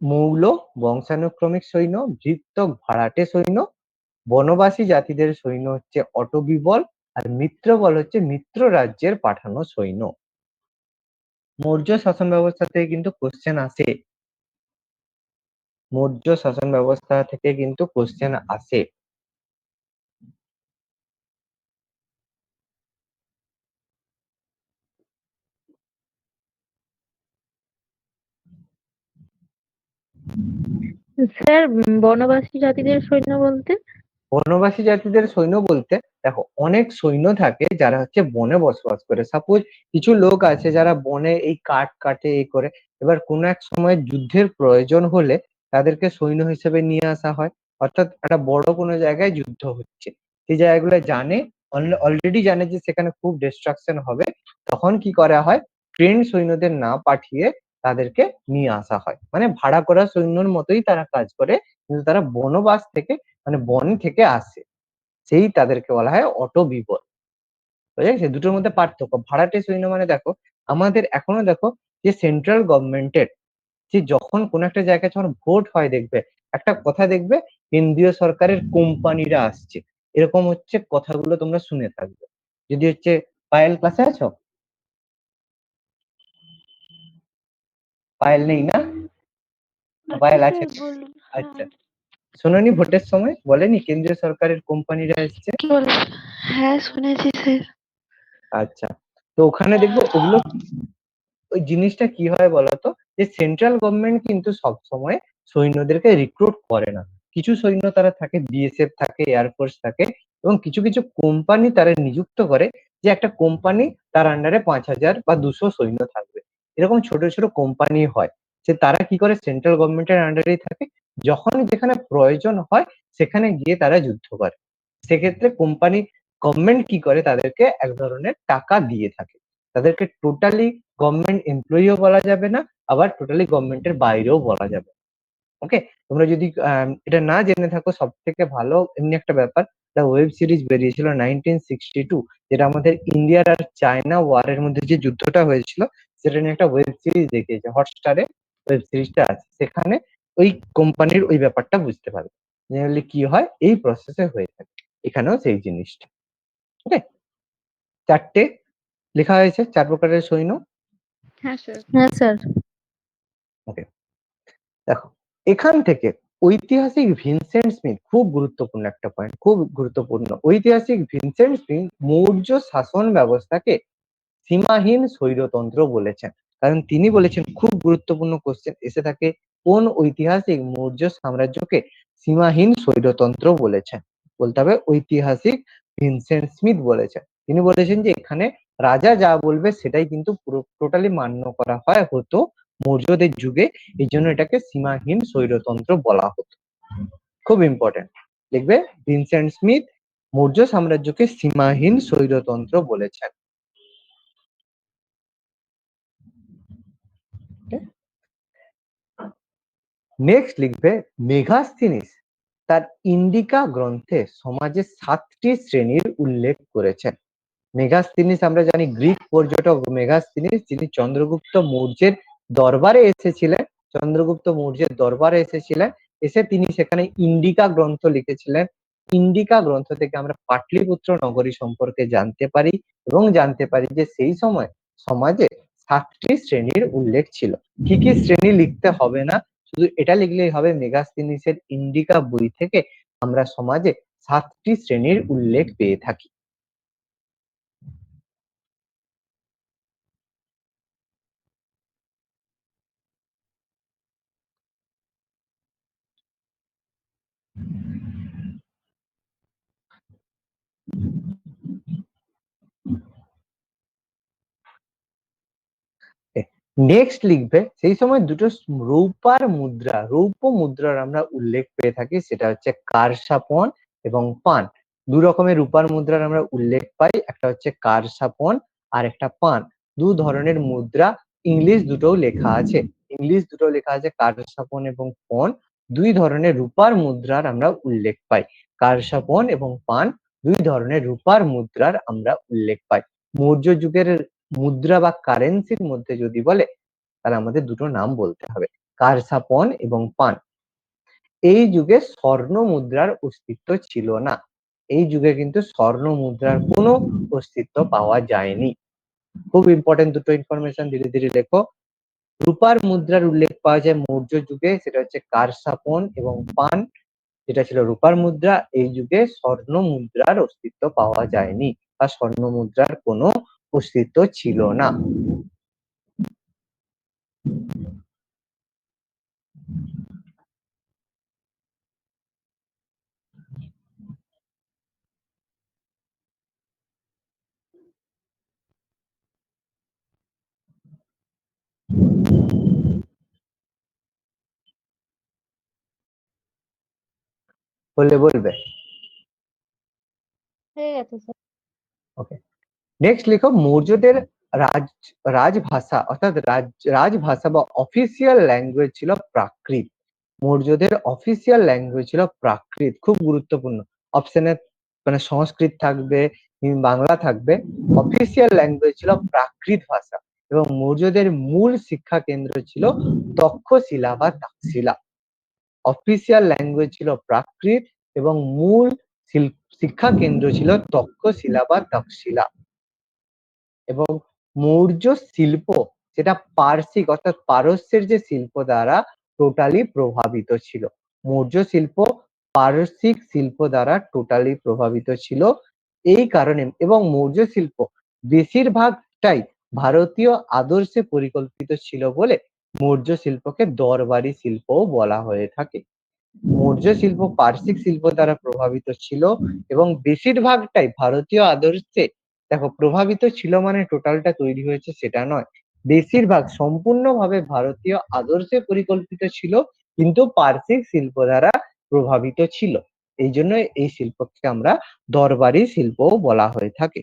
মৌল বংশানুক্রমিক সৈন্য, ভৃত্যক ভাড়াটে সৈন্য, বনবাসী জাতিদের সৈন্য হচ্ছে অটোবিবল, আর মিত্রবল হচ্ছে মিত্র রাজ্যের পাঠানো সৈন্য। মৌর্য শাসন ব্যবস্থা থেকে কিন্তু কোশ্চেন আসে। মৌর্য শাসন ব্যবস্থা থেকে কিন্তু কোশ্চেন আসে। স্যার বনবাসী জাতিদের সৈন্য বলতে? বনবাসী জাতিদের সৈন্য বলতে দেখো অনেক সৈন্য থাকে যারা হচ্ছে বনে বসবাস করে। সাপোজ কিছু লোক আছে যারা বনে এই কাঠ কাটে এই করে, এবার কোনো এক সময় যুদ্ধের প্রয়োজন হলে তাদেরকে সৈন্য হিসেবে নিয়ে আসা হয়। অর্থাৎ একটা বড় কোনো জায়গায় যুদ্ধ হচ্ছে, সেই জায়গাগুলো জানে, অলরেডি জানে যে সেখানে খুব ডিস্ট্রাকশন হবে, তখন কি করা হয়, ট্রেন সৈন্যদের না পাঠিয়ে তাদেরকে নিয়ে আসা হয়। মানে ভাড়া করা সৈন্যর মতোই তারা কাজ করে, কিন্তু তারা বনবাস থেকে মানে বন থেকে আসে, সেই তাদেরকে বলা হয় অটোবিবল। বুঝা গেছে দুটোর মধ্যে পার্থক্য। ভাড়াটে সৈন্য মানে দেখো আমাদের এখনো দেখো যে সেন্ট্রাল গভর্নমেন্টের যে যখন কোন একটা জায়গায় যখন ভোট হয় দেখবে একটা কথা দেখবে, কেন্দ্রীয় সরকারের কোম্পানিরা আসছে, এরকম হচ্ছে কথাগুলো তোমরা শুনে থাকবে। যদি হচ্ছে পায়েল ক্লাসে আছো? পায়েল নেই না? পায়েল আছে? আচ্ছা, শোনোনি ভোটের সময় বলেনি কেন্দ্রীয় সরকারের কোম্পানিরা এসছে? হ্যাঁ শুনেছি স্যার। আচ্ছা, তো ওখানে দেখবো ওগুলো ওই জিনিসটা কি হয় বলতো, যে সেন্ট্রাল গভর্নমেন্ট কিন্তু সব সময় সৈন্যদেরকে রিক্রুট করে না। কিছু সৈন্য তারা থাকে, বিএসএফ থাকে, এয়ারফোর্স থাকে, এবং কিছু কিছু কোম্পানি তারা নিযুক্ত করে, যে একটা কোম্পানি তার আন্ডারে 5,000 বা 200 সৈন্য থাকবে। এরকম ছোট ছোট কোম্পানি হয়, যে তারা কি করে সেন্ট্রাল গভর্নমেন্টের আন্ডারেই থাকে, যখন যেখানে প্রয়োজন হয় সেখানে গিয়ে তারা যুদ্ধ করে। সেক্ষেত্রে কোম্পানি গভর্নমেন্ট কি করে, তাদেরকে এক ধরনের টাকা দিয়ে থাকে। তাদেরকে টোটালি গভর্নমেন্ট এমপ্লয়িও বলা যাবে না, আবার টোটালি গভর্নমেন্টের বাইরেও বলা যাবে। ওকে, তোমরা যদি এটা না জেনে থাকো, সব থেকে ভালো এমনি একটা ব্যাপার, একটা ওয়েব সিরিজ বেরিয়েছিল 1962, যেটা আমাদের ইন্ডিয়ার আর চায়না ওয়ারের মধ্যে যে যুদ্ধটা হয়েছিল, সেটা নিয়ে একটা ওয়েব সিরিজ দেখিয়েছে হটস্টারে। ওয়েব সিরিজটা আছে, সেখানে ওই কোম্পানির ওই ব্যাপারটা বুঝতে পারবে জেনারেলি কি হয়, এই প্রসেসে হয়ে থাকে। এখানেও সেই জিনিসটা। ওকে, চারটে লেখা হয়েছে, 4 প্রকারের সৈন্য। হ্যাঁ স্যার। হ্যাঁ স্যার। ওকে, দেখো এখান থেকে ঐতিহাসিক ভিনসেন্ট স্মিথ, খুব গুরুত্বপূর্ণ একটা পয়েন্ট, খুব গুরুত্বপূর্ণ। ঐতিহাসিক ভিনসেন্ট স্মিথ মৌর্য শাসন ব্যবস্থাকে সীমাহীন স্বৈরতন্ত্র বলেছেন। কারণ তিনি বলেছেন, খুব গুরুত্বপূর্ণ কোশ্চেন এসে থাকে, কোন ঐতিহাসিক মৌর্য সাম্রাজ্যকে সীমাহীন স্বৈরতন্ত্র বলেছেন? বলতে হবে ঐতিহাসিক ভিনসেন্ট স্মিথ বলেছেন। তিনি বলেছেন যে এখানে রাজা যা বলবে সেটাই কিন্তু পুরো টোটালি মান্য করা হয় হতো মৌর্যদের যুগে, এই জন্য এটাকে সীমাহীন স্বৈরতন্ত্র বলা হতো। খুব ইম্পর্টেন্ট, দেখবে ভিনসেন্ট স্মিথ মৌর্য সাম্রাজ্যকে সীমাহীন স্বৈরতন্ত্র বলেছেন। নেক্সট লিখবে মেগাস্থিনিস তার ইন্ডিকা গ্রন্থে সমাজে 7টি শ্রেণীর উল্লেখ করেছেন। মেগাস্থিনিস আমরা জানি গ্রিক পর্যটক মেগাস্থিনিস, যিনি চন্দ্রগুপ্ত মৌর্যের দরবারে এসেছিলেন। চন্দ্রগুপ্ত মৌর্যের দরবারে এসেছিলেন, এসে তিনি সেখানে ইন্ডিকা গ্রন্থ লিখেছিলেন। ইন্ডিকা গ্রন্থ থেকে আমরা পাটলিপুত্র নগরী সম্পর্কে জানতে পারি, এবং জানতে পারি যে সেই সময় সমাজে 7টি শ্রেণীর উল্লেখ ছিল। কি কি শ্রেণী লিখতে হবে না, শুধু এটা লিখলেই হবে, মেগাস্থিনিসের ইন্ডিকা বই থেকে আমরা সমাজে 7টি শ্রেণীর উল্লেখ পেয়ে থাকি। নেক্সট লিখবে, সেই সময় দুটো রৌপ্য মুদ্রার আমরা উল্লেখ পেয়ে থাকি, সেটা হচ্ছে কারসাপন এবং পান। দু রকমের রূপার মুদ্রার আমরা উল্লেখ পাই, একটা হচ্ছে কারসাপন আর একটা পান। দু ধরনের মুদ্রা, ইংলিশ দুটো লেখা আছে, কারসাপন এবং পন। দুই ধরনের রূপার মুদ্রার আমরা উল্লেখ পাই, কারসাপন এবং পান, দুই ধরনের রূপার মুদ্রার আমরা উল্লেখ পাই। মৌর্য যুগের মুদ্রা বা কারেন্সির মধ্যে যদি বলে, তাহলে আমাদের দুটো নাম বলতে হবে, কারসাপন এবং পান। এই যুগে স্বর্ণ মুদ্রার অস্তিত্ব ছিল না, এই যুগে কিন্তু স্বর্ণ মুদ্রার কোনো অস্তিত্ব পাওয়া যায়নি। খুব ইম্পর্টেন্ট দুটো ইনফরমেশন, ধীরে ধীরে লেখো। রূপার মুদ্রার উল্লেখ পাওয়া যায় মৌর্য যুগে, সেটা হচ্ছে কারসাপন এবং পান, যেটা ছিল রূপার মুদ্রা। এই যুগে স্বর্ণ মুদ্রার অস্তিত্ব পাওয়া যায়নি, বা স্বর্ণ মুদ্রার কোনো অস্তিত্ব ছিল না। বললে বলবে। হয়ে গেছে স্যার। ওকে, নেক্সট লিখো মৌর্যদের রাজ রাজভাষা, অর্থাৎ রাজভাষা বা অফিসিয়াল ল্যাঙ্গুয়েজ ছিল প্রাকৃত। মৌর্যদের অফিসিয়াল ল্যাঙ্গুয়েজ ছিল প্রাকৃত, খুব গুরুত্বপূর্ণ। অপশনে মানে সংস্কৃত থাকবে, বাংলা থাকবে। অফিসিয়াল ল্যাঙ্গুয়েজ ছিল প্রাকৃত ভাষা, এবং মৌর্যদের মূল শিক্ষা কেন্দ্র ছিল তক্ষশিলা বা তাক্ষশিলা। অফিসিয়াল ল্যাঙ্গুয়েজ ছিল প্রাকৃত, এবং মূল শিক্ষা কেন্দ্র ছিল তক্ষশিলা বা তাক্ষশিলা। এবং মৌর্য শিল্প যেটা পারসিক অর্থাৎ পারস্যের যে শিল্প দ্বারা টোটালি প্রভাবিত ছিল। মৌর্য শিল্প পারসিক শিল্প দ্বারা টোটালি প্রভাবিত ছিল এই কারণে, এবং মৌর্য শিল্প বেশিরভাগটাই ভারতীয় আদর্শে পরিকল্পিত ছিল বলে মৌর্য শিল্পকে দরবারি শিল্পও বলা হয়ে থাকে। মৌর্য শিল্প পারসিক শিল্প দ্বারা প্রভাবিত ছিল এবং বেশিরভাগটাই ভারতীয় আদর্শে, দেখো প্রভাবিত ছিল মানে টোটালটা তৈরি হয়েছে সেটা নয়, বেশিরভাগ সম্পূর্ণভাবে ভারতীয় আদর্শে পরিকল্পিত ছিল কিন্তু পারসিক শিল্প দ্বারা প্রভাবিত ছিল। এই জন্য এই শিল্পকে আমরা দরবারি শিল্পও বলা হয়ে থাকে।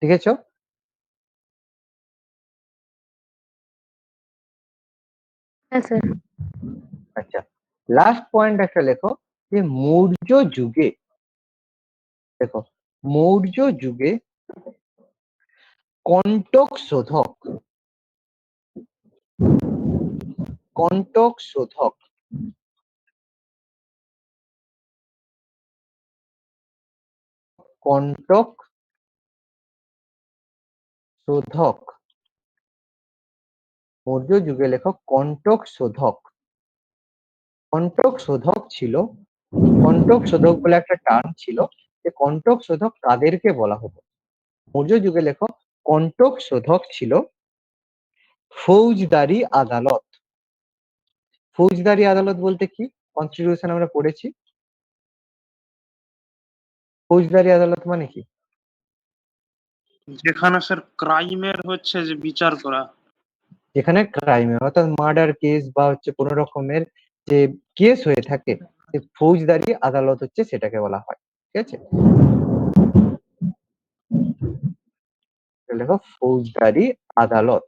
ঠিক আছে? হ্যাঁ স্যার। আচ্ছা, লাস্ট পয়েন্ট একটা লেখো যে মৌর্য যুগে, দেখো মৌর্য যুগে কণ্টক শোধক, কণ্টক শোধক কণ্টক শোধক মৌর্য যুগে লেখো কণ্টক শোধক। কণ্টক শোধক ছিল, কণ্টক শোধক বলে একটা টার্ম ছিল, যে কণ্টক শোধক কাদেরকে বলা হতো। মৌর্য যুগে লেখো কণ্টক শোধক ছিল ফৌজদারি আদালত। ফৌজদারি আদালত বলতে কি, কনস্টিটিউশন আমরা পড়েছি, ফৌজদারি আদালত মানে কি? যেখানে স্যার ক্রাইমের হচ্ছে যে বিচার করা। যেখানে ক্রাইমে অর্থাৎ মার্ডার কেস বা হচ্ছে কোন রকমের যে কেস হয়ে থাকে, সে ফৌজদারি আদালত হচ্ছে সেটাকে বলা হয়। ঠিক আছে, লেখো ফৌজদারি আদালত।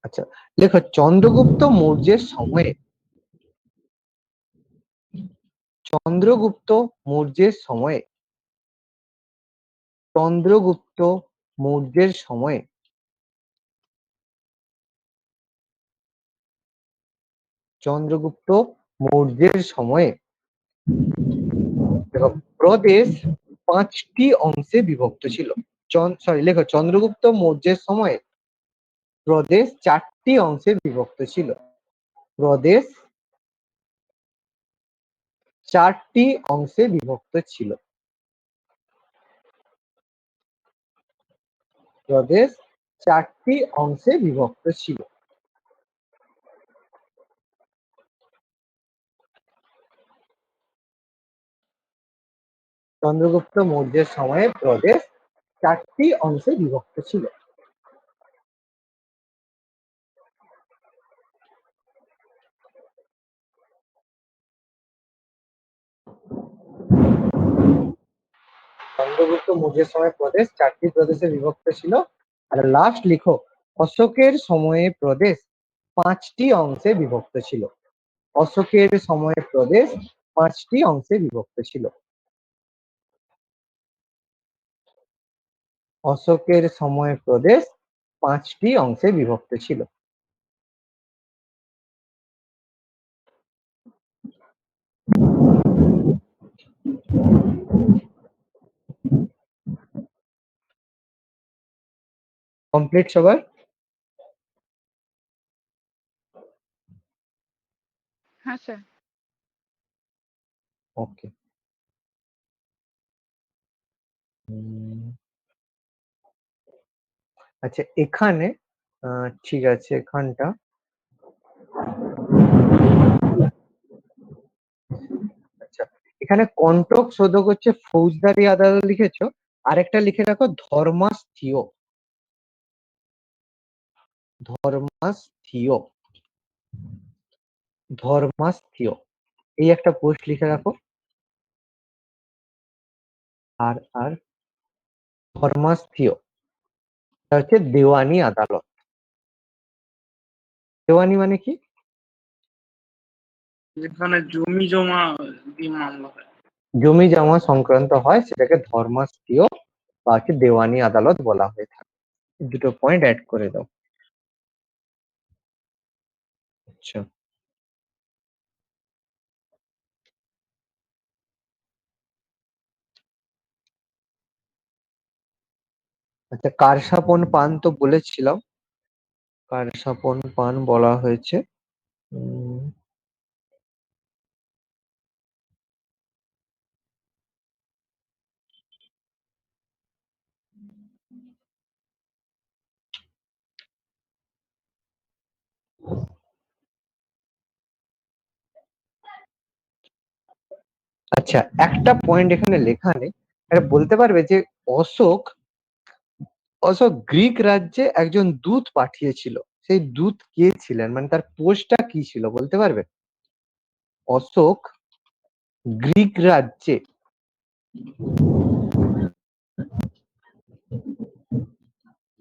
আচ্ছা, লেখো চন্দ্রগুপ্ত মৌর্যের সময়ে, চন্দ্রগুপ্ত মৌর্যের সময়ে, চন্দ্রগুপ্ত মৌর্যের সময়ে চন্দ্রগুপ্ত মৌর্যের সময়ে দেখো প্রদেশ 5টি অংশে বিভক্ত ছিল। সরি লেখো চন্দ্রগুপ্ত মৌর্যের সময়ে প্রদেশ 4টি অংশে বিভক্ত ছিল। প্রদেশ 4টি অংশে বিভক্ত ছিল। প্রদেশ 4টি অংশে বিভক্ত ছিল। চন্দ্রগুপ্ত মৌর্যের সময়ে প্রদেশ 4টি অংশে বিভক্ত ছিল। চন্দ্রগুপ্ত মৌর্যের সময় প্রদেশ 4টি প্রদেশে বিভক্ত ছিল। আর লাস্ট লিখো অশোকের সময়ে প্রদেশ 5টি অংশে বিভক্ত ছিল। অশোকের সময়ে প্রদেশ 5টি অংশে বিভক্ত ছিল। অশোকের সময়ে প্রদেশ 5টি অংশে বিভক্ত ছিল। কমপ্লিট সবার? হ্যাঁ স্যার। ওকে। আচ্ছা এখানে ঠিক আছে এখানটা আচ্ছা এখানে কন্টক শোধক হচ্ছে ফৌজদারি আদালত লিখেছো, আরেকটা লিখে রাখো ধর্মাস্থিয়। ধর্মাস্থিয় ধর্মাস্থিয় এই একটা পোস্ট লিখে রাখো। আর আর ধর্মাস্থিয় এটা হচ্ছে দেওয়ানি আদালত। দেওয়ানি মানে কি? যেখানে জমি জমা দিয়ে মামলা হয়। জমি জমা সংক্রান্ত হয় সেটাকে ধর্মাস্থিয় বা হচ্ছে দেওয়ানি আদালত বলা হয়ে থাকে। দুটো পয়েন্ট অ্যাড করে দাও। আচ্ছা আচ্ছা কারসাপন পান তো বলেছিলাম, কারসাপন পান বলা হয়েছে। উম, আচ্ছা একটা পয়েন্ট এখানে লেখা নেই, এটা বলতে পারবে যে অশোক অশোক গ্রিক রাজ্যে একজন দূত পাঠিয়েছিল, সেই দূত কে ছিলেন, মানে তার পোস্টটা কি ছিল বলতে পারবে? অশোক গ্রিক রাজ্যে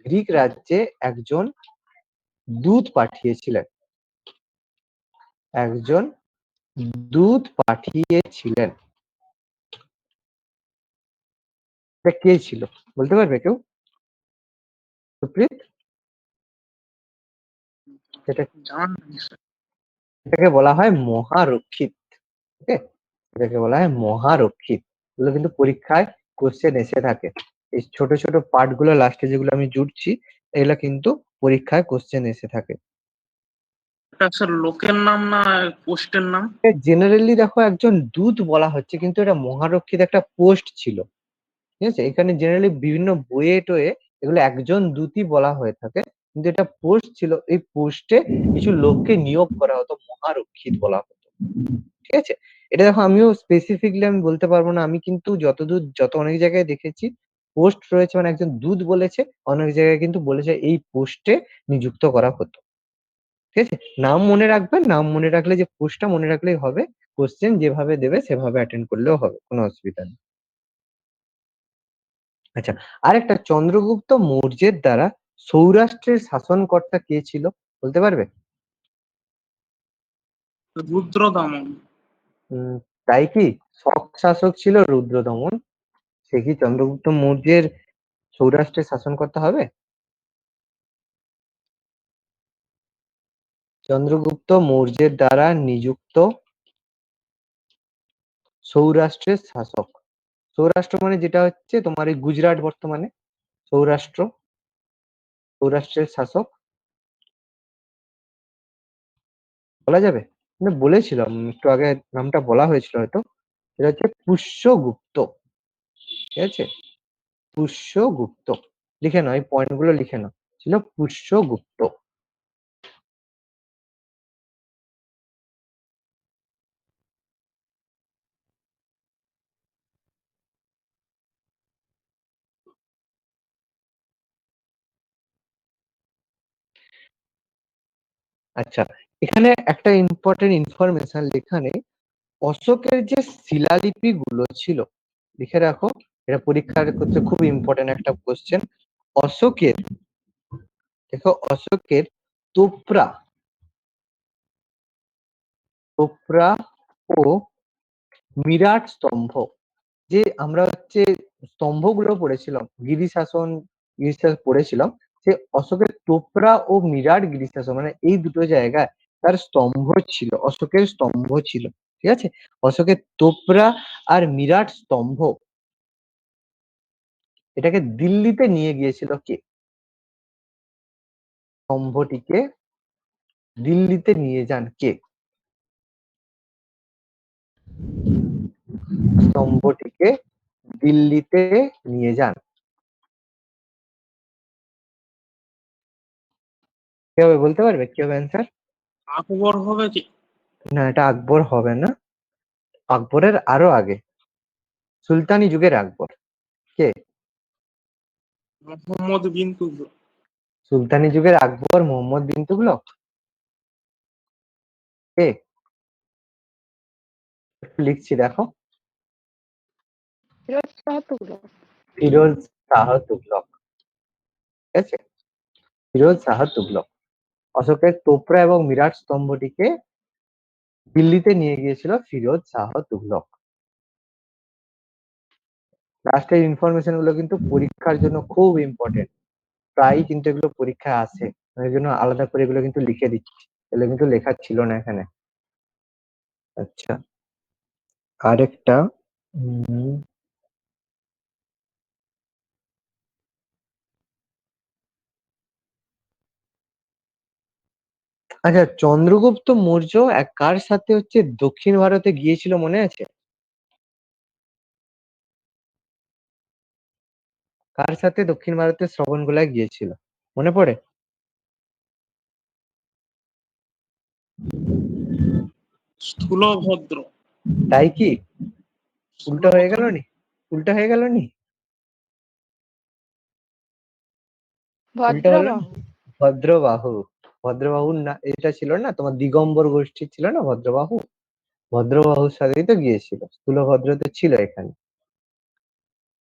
গ্রিক রাজ্যে একজন দূত পাঠিয়েছিলেন, একজন দূত পাঠিয়েছিলেন, এটা কে ছিল বলতে পারবে কেউ? সুপ্রিত, এটা জানা নেই স্যার। এটাকে বলা হয় মহারক্ষিত। ওকে, এটাকে বলা হয় মহারক্ষিত। এগুলো কিন্তু পরীক্ষায় কোশ্চেন এসে থাকে। এই ছোট ছোট পার্ট গুলো লাস্টে যেগুলো আমি জুড়ছি এগুলো কিন্তু পরীক্ষায় কোশ্চেন এসে থাকে। এটা স্যার লোকের নাম না পোস্টের নাম? জেনারেলি দেখো একজন দূত বলা হচ্ছে কিন্তু এটা মহারক্ষিত একটা পোস্ট ছিল, ঠিক আছে? এখানে জেনারেলি বিভিন্ন বইয়ে টয়ে এগুলো একজন দূতই বলা হয়ে থাকে, কিন্তু এটা পোস্ট ছিল, এই পোস্টে কিছু লোককে নিয়োগ করা হতো, মহারক্ষিত বলা হতো। ঠিক আছে, এটা দেখো আমিও স্পেসিফিকলি আমি বলতে পারবো না, আমি কিন্তু যতদূর অনেক জায়গায় দেখেছি পোস্ট রয়েছে মানে একজন দূত বলেছে, অনেক জায়গায় কিন্তু বলেছে এই পোস্টে নিযুক্ত করা হতো। ঠিক আছে, নাম মনে রাখবেন, নাম মনে রাখলে যে পোস্টটা মনে রাখলেই হবে, কোশ্চেন যেভাবে দেবে সেভাবে অ্যাটেন্ড করলেও হবে, কোনো অসুবিধা নেই। আচ্ছা আরেকটা, চন্দ্রগুপ্ত মৌর্যের দ্বারা সৌরাষ্ট্রের শাসনকর্তা কে ছিল বলতে পারবে? রুদ্রদমন। উম, তাই কি? শক শাসক ছিল রুদ্রদমন, সে কি চন্দ্রগুপ্ত মৌর্যের সৌরাষ্ট্রের শাসনকর্তা হবে? চন্দ্রগুপ্ত মৌর্যের দ্বারা নিযুক্ত সৌরাষ্ট্রের শাসক, সৌরাষ্ট্র মানে যেটা হচ্ছে তোমার এই গুজরাট বর্তমানে, সৌরাষ্ট্র, সৌরাষ্ট্রের শাসক বলা যাবে? মানে বলেছিলাম একটু আগে, নামটা বলা হয়েছিল হয়তো, সেটা হচ্ছে পুষ্যগুপ্ত। ঠিক আছে, পুষ্যগুপ্ত লিখে নাও, এই পয়েন্ট গুলো লিখে নাও, ছিল পুষ্যগুপ্ত। আচ্ছা এখানে একটা ইম্পর্টেন্ট ইনফরমেশন লেখা নেই, অশোকের যে শিলালিপি গুলো ছিল লিখে রাখো, এটা পরীক্ষার ক্ষেত্রে খুব ইম্পর্টেন্ট একটা কোশ্চেন। অশোকের, দেখো অশোকের তোপ্রা, তোপ্রা ও মিরাট স্তম্ভ, যে আমরা হচ্ছে স্তম্ভগুলো পড়েছিলাম গিরিশাসন পড়েছিলাম, সে অশোকের তোপরা ও মিরাট গিরিশাসন মানে এই দুটো জায়গায় তার স্তম্ভ ছিল, অশোকের স্তম্ভ ছিল। ঠিক আছে, অশোকের তোপরা আর মিরাট স্তম্ভ এটাকে দিল্লিতে নিয়ে গিয়েছিল কে? স্তম্ভটিকে দিল্লিতে নিয়ে যান কে? স্তম্ভটিকে দিল্লিতে নিয়ে যান কি হবে বলতে পারবে? কি হবে অ্যান্সার? আকবর হবে কি? না, এটা আকবর হবে না। আকবরের আরো আগে, সুলতানি যুগের আকবর। কে? মোহাম্মদ বিন তুগলক। সুলতানি যুগের আকবর মোহাম্মদ বিন তুগলক? কে? একটু লিখছি দেখো। ফিরোজ শাহ তুগলক। ফিরোজ শাহ তুগলক। ঠিক আছে, ফিরোজ শাহ তুগলক অশোকের তোপরা এবং মিরাট স্তম্ভটিকে দিল্লিতে নিয়ে গিয়েছিল ফিরোজ শাহ তুগলক। লাস্টের ইনফরমেশন গুলো কিন্তু পরীক্ষার জন্য খুব ইম্পর্টেন্ট, প্রায়ই কিন্তু এগুলো পরীক্ষায় আসে, এর জন্য আলাদা করে এগুলো কিন্তু লিখে দিচ্ছি, এগুলো কিন্তু লেখা ছিল না এখানে। আচ্ছা, আরেকটা আচ্ছা, চন্দ্রগুপ্ত মৌর্য কার সাথে হচ্ছে দক্ষিণ ভারতে গিয়েছিল মনে আছে? কার সাথে দক্ষিণ ভারতের শ্রবণগোলায় গিয়েছিল মনে পড়ে? স্থূলভদ্র। তাই কি? উল্টো হয়ে স্থূলভদ্র গেল নি? উল্টো হয়ে গেল নি? উল্টো হলো না? ভদ্রবাহু। ভদ্রবাহু। ভদ্রবাহুর না, এটা ছিল না তোমার দিগম্বর গোষ্ঠী ছিল না ভদ্রবাহু? ভদ্রবাহুর সাথেই তো গিয়েছিল, স্থূলভদ্র তো ছিল এখানে।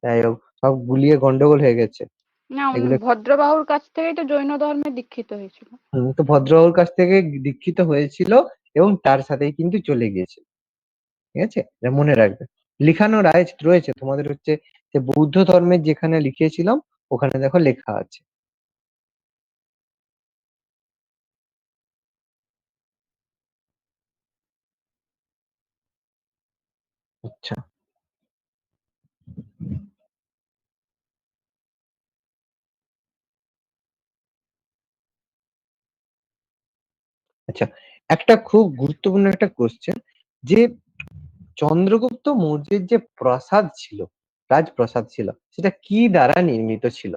যাই হোক, সব গুলিয়ে গন্ডগোল হয়ে গেছে না, এগুলো। ভদ্রবাহুর কাছ থেকেই তো জৈন ধর্মে দীক্ষিত হয়েছিল। তো ভদ্রবাহুর কাছ থেকে দীক্ষিত হয়েছিল এবং তার সাথেই কিন্তু চলে গিয়েছিল। ঠিক আছে, এটা মনে রাখবে। লিখানো রয়েছে তোমাদের হচ্ছে যে বৌদ্ধ ধর্মের যেখানে লিখিয়েছিলাম ওখানে দেখো লেখা আছে। আচ্ছা, আচ্ছা, একটা খুব গুরুত্বপূর্ণ একটা কোশ্চেন, যে চন্দ্রগুপ্ত মৌর্যের যে প্রাসাদ ছিল, রাজপ্রাসাদ ছিল, সেটা কি দ্বারা নির্মিত ছিল?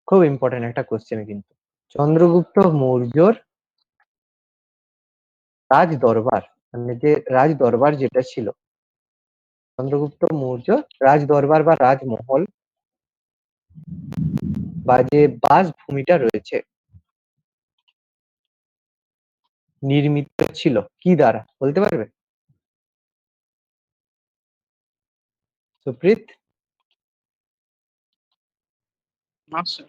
খুব ইম্পর্টেন্ট একটা কোশ্চেন কিন্তু। চন্দ্রগুপ্ত মৌর্যর রাজ দরবার, মানে যে রাজ দরবার যেটা ছিল, চন্দ্রগুপ্ত মৌর্য রাজ দরবার বা রাজমহল বা যে বাসভূমিটা রয়েছে, নির্মিত ছিল কি দ্বারা বলতে পারবে? সুপ্রীত? না স্যার।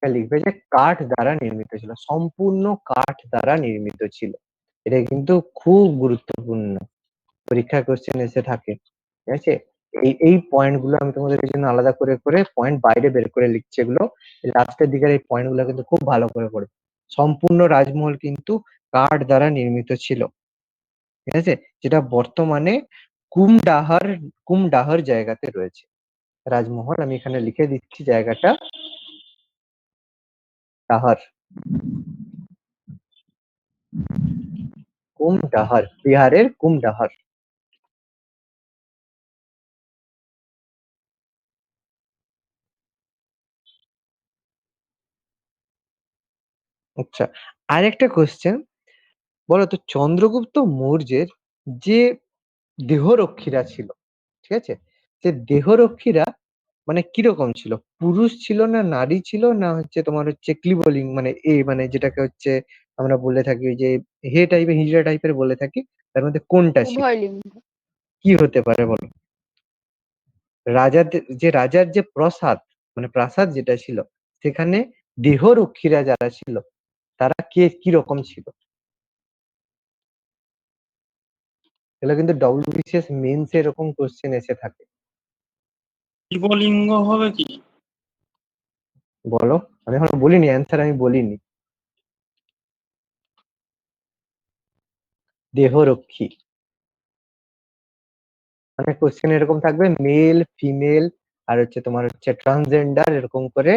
লিখবে যে কাঠ দ্বারা নির্মিত ছিল, সম্পূর্ণ কাঠ দ্বারা নির্মিত ছিল। এটা কিন্তু খুব গুরুত্বপূর্ণ, পরীক্ষা কোশ্চেন এসে থাকে। ঠিক আছে, এই পয়েন্ট গুলো আমি তোমাদের জন্য আলাদা করে করে পয়েন্ট বাইরে বের করে লিখছি, এগুলো লাস্টের দিকের এই পয়েন্ট গুলো কিন্তু খুব ভালো করে পড়বে। সম্পূর্ণ রাজমহল কিন্তু কাঠ দ্বারা নির্মিত ছিল। ঠিক আছে, যেটা বর্তমানে কুমডাহার কুমডাহার জায়গাতে রয়েছে রাজমহল। আমি এখানে লিখে দিচ্ছি জায়গাটা, ডাহার, কুমডাহার, বিহারের কুমডাহার। আচ্ছা, আরেকটা কোশ্চেন, বলো তো চন্দ্রগুপ্ত মৌর্যের যে দেহরক্ষীরা ছিল, ঠিক আছে, যে দেহরক্ষীরা মানে কিরকম ছিল? পুরুষ ছিল না নারী ছিল, না হচ্ছে তোমার হচ্ছে ক্লিবলিং, মানে মানে যেটাকে হচ্ছে আমরা বলে থাকি ওই যে হে টাইপের হিজড়া টাইপের বলে থাকি, তার মধ্যে কোনটা ছিল? উভয় লিঙ্গ। কি হতে পারে বলো? রাজার যে প্রাসাদ, মানে প্রাসাদ যেটা ছিল, সেখানে দেহরক্ষীরা যারা ছিল তারা কে কি রকম ছিল? এগুলো কিন্তু ডব্লিউবিসিএস মেন্স এরকম কোশ্চেন এসে থাকে। শিবলিঙ্গ হবে কি? বলো, আমি এখন বলিনি অ্যান্সার, আমি বলিনি। দেহরক্ষী মানে কোশ্চেন এরকম থাকবে মেল ফিমেল আর হচ্ছে তোমার হচ্ছে ট্রান্সজেন্ডার, এরকম করে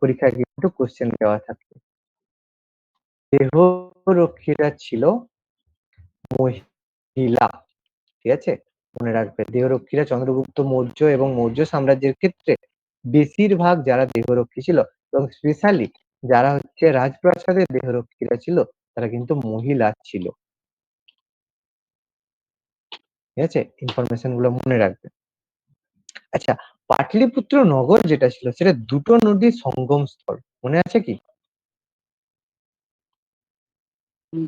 পরীক্ষায় কিন্তু কোশ্চেন দেওয়া থাকবে। দেহরক্ষীরা ছিল মহিলা। ঠিক আছে, মনে রাখবে দেহরক্ষীরা চন্দ্রগুপ্ত মৌর্য এবং মৌর্য সাম্রাজ্যের ক্ষেত্রে বেশিরভাগ যারা দেহরক্ষী ছিল এবং স্পেশালি যারা হচ্ছে রাজপ্রাসাদের দেহরক্ষীরা ছিল তারা কিন্তু মহিলা ছিল। ঠিক আছে, ইনফরমেশন গুলো মনে রাখবে। আচ্ছা, পাটলিপুত্র নগর যেটা ছিল সেটা দুটো নদীর সঙ্গম স্থল, মনে আছে কি?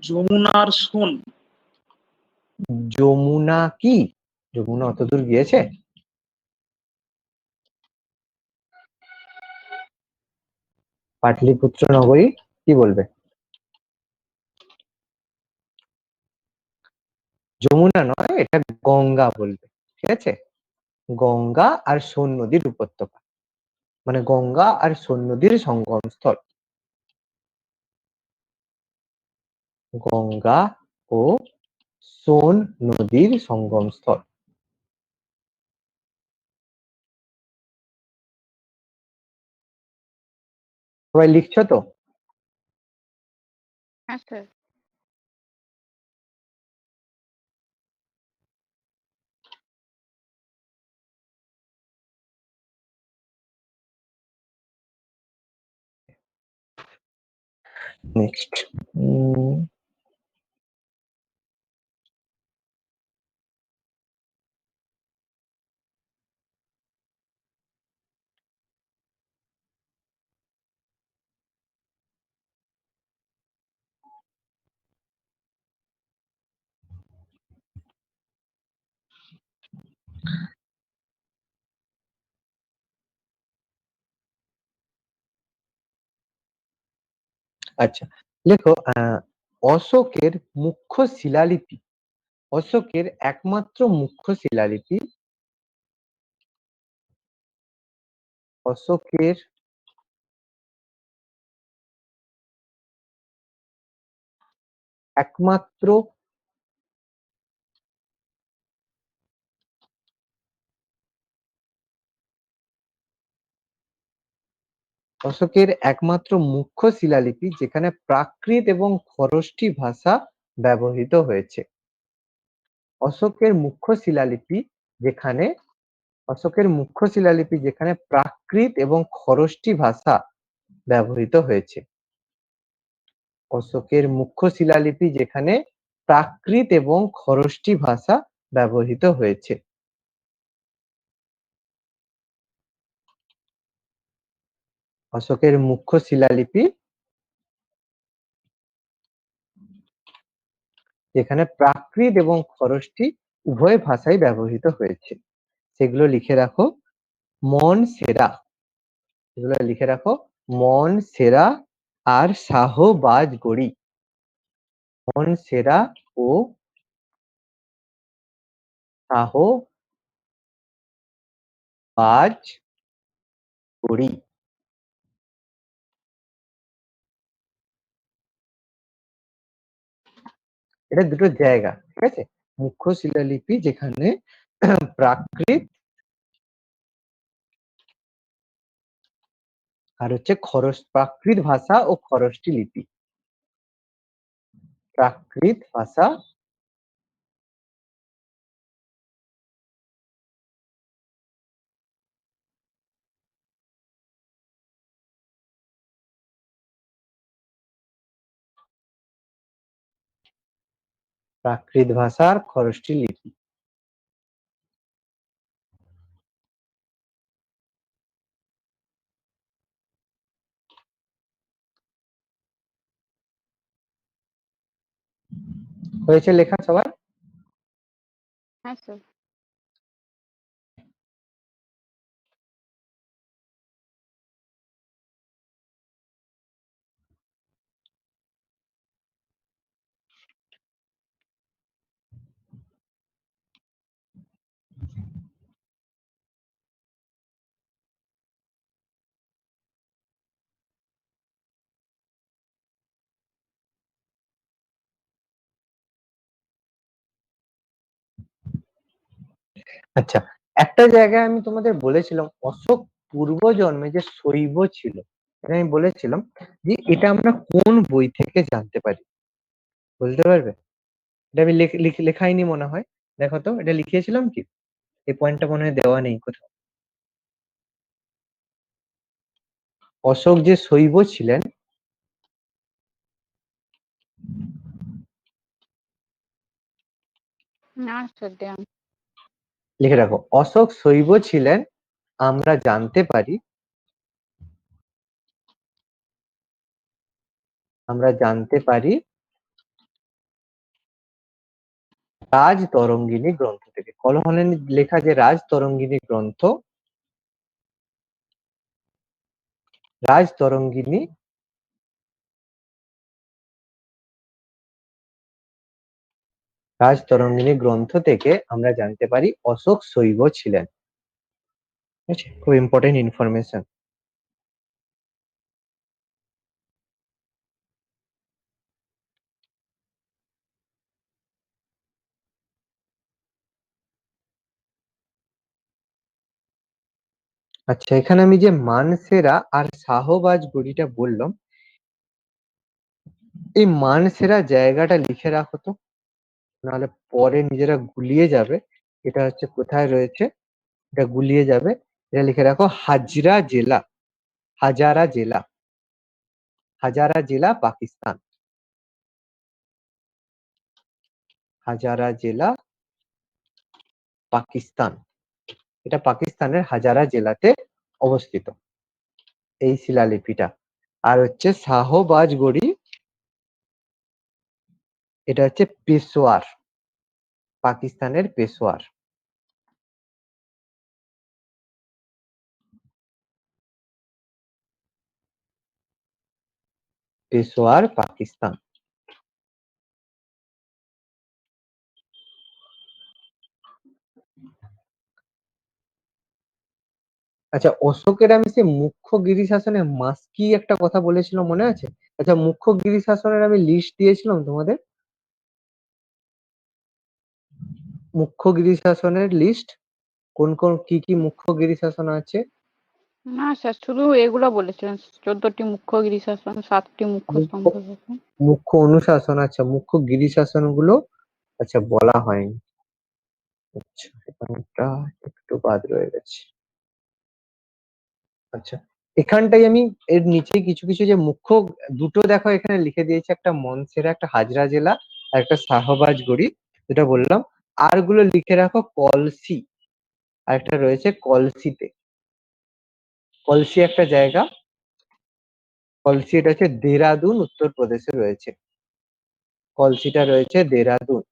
যমুনার সোন। যমুনা কি? যমুনা অতদূর গিয়েছে? পাটলিপুত্র নগরী কি বলবে? যমুনা নয়, এটা গঙ্গা বলবে। ঠিক আছে, গঙ্গা আর সোন নদীর উপত্যকা, মানে গঙ্গা আর সোন নদীর সঙ্গম স্থল। গঙ্গা ও সোন নদীর সঙ্গম স্থল। সবাই লিখছো তো? হ্যাঁ স্যার। নেক্সট, আচ্ছা লেখো, অশোকের মুখ্য শিলালিপি, অশোকের একমাত্র মুখ্য শিলালিপি, অশোকের একমাত্র অশোকের একমাত্র মুখ্য শিলালিপি যেখানে প্রাকৃত এবং খরষ্টি ভাষা ব্যবহৃত হয়েছে। অশোকের মুখ্য শিলালিপি যেখানে অশোকের মুখ্য শিলালিপি যেখানে প্রাকৃত এবং খরষ্টি ভাষা ব্যবহৃত হয়েছে। অশোকের মুখ্য শিলালিপি যেখানে প্রাকৃত এবং খরষ্টি ভাষা ব্যবহৃত হয়েছে। অশোকের মুখ্য শিলালিপি যেখানে প্রাকৃত এবং খরষ্টি উভয় ভাষাই ব্যবহৃত হয়েছে। সেগুলো লিখে রাখো। মন সেরা, এগুলো লিখে রাখো। মন সেরা আর শাহবাজ গড়ি। মন সেরা ও শাহবাজ গড়ি। এটা দুটো জায়গা, ঠিক আছে। মুখ্য শিলালিপি যেখানে প্রাকৃত আর হচ্ছে প্রাকৃত ভাষা ও খরষ্টি লিপি। প্রাকৃত ভাষা, প্রাকৃত ভাষার খরষ্টি লিপি। হয়েছে লেখা সবার? হ্যাঁ স্যার। আচ্ছা, একটা জায়গায় আমি তোমাদের বলেছিলাম অশোক পূর্বজন্মে যে শৈব ছিল, এটা আমি বলেছিলাম যে এটা আমরা কোন বই থেকে জানতে পারি, বলতে পারবে? এটা আমি লেখাইনি মনে হয়, দেখো তো এটা লিখিয়েছিলাম কি? এই পয়েন্টটা মনে হয় দেওয়া নেই কোথাও। অশোক যে শৈব ছিলেন, না স্যার দেন। লিখে রাখো, অশোক শৈব ছিলেন আমরা জানতে পারি, আমরা জানতে পারি রাজ তরঙ্গিনী গ্রন্থ থেকে। কলমে লেখা যে রাজ তরঙ্গিনী গ্রন্থ, রাজ তরঙ্গিনী রাজ তরঙ্গিনী গ্রন্থ থেকে আমরা জানতে পারি অশোক শৈব ছিলেন। ঠিক আছে, খুব ইম্পর্টেন্ট ইনফরমেশন। আচ্ছা, এখানে আমি যে মানসেরা আর শাহবাজ গড়িটা বললাম, এই মানসেরা জায়গাটা লিখে রাখো তো, নাহলে পরে নিজেরা গুলিয়ে যাবে। এটা হচ্ছে কোথায় রয়েছে, এটা গুলিয়ে যাবে। এটা লিখে রাখো, হাজরা জেলা, হাজারা জেলা, হাজারা জেলা পাকিস্তান, হাজারা জেলা পাকিস্তান। এটা পাকিস্তানের হাজারা জেলাতে অবস্থিত এই শিলালিপিটা। আর হচ্ছে শাহবাজ গড়ি, এটা হচ্ছে পেশোয়ার, পাকিস্তানের পেশোয়ার। পেশোয়ার পাকিস্তান। আচ্ছা, অশোকের আমি সে মুখ্য গিরি শাসনে মাস কি একটা কথা বলেছিল মনে আছে? আচ্ছা, মুখ্য গিরি শাসনের আমি লিস্ট দিয়েছিলাম তোমাদের, মুখ্য গিরি শাসনের লিস্ট, কোন কোন কি কি মুখ্য গিরি শাসন আছে। না স্যার শুধু এগুলো বলেছিলেন, 14টি মুখ্য গিরিশাসন, 7টি মুখ্য মুখ্য স্তম্ভ শাসন। মুখ্য অনুশাসন, আচ্ছা মুখ্য গিরি শাসন গুলো আচ্ছা বলা হয়নি। আচ্ছা, এখানটা একটু বাদ রয়ে গেছে। আচ্ছা, এখানটাই আমি এর নিচে কিছু কিছু যে মুখ্য, দুটো দেখো এখানে লিখে দিয়েছে, একটা মনসেরা, একটা হাজরা জেলা, আর একটা শাহবাজ গড়ি, যেটা বললাম। আর গুলো লিখে রাখো, কলসি, আর একটা রয়েছে কলসিতে, কলসি একটা জায়গা, কলসি এটা হচ্ছে দেরাদুন উত্তরপ্রদেশে রয়েছে, কলসিটা রয়েছে দেরাদুন।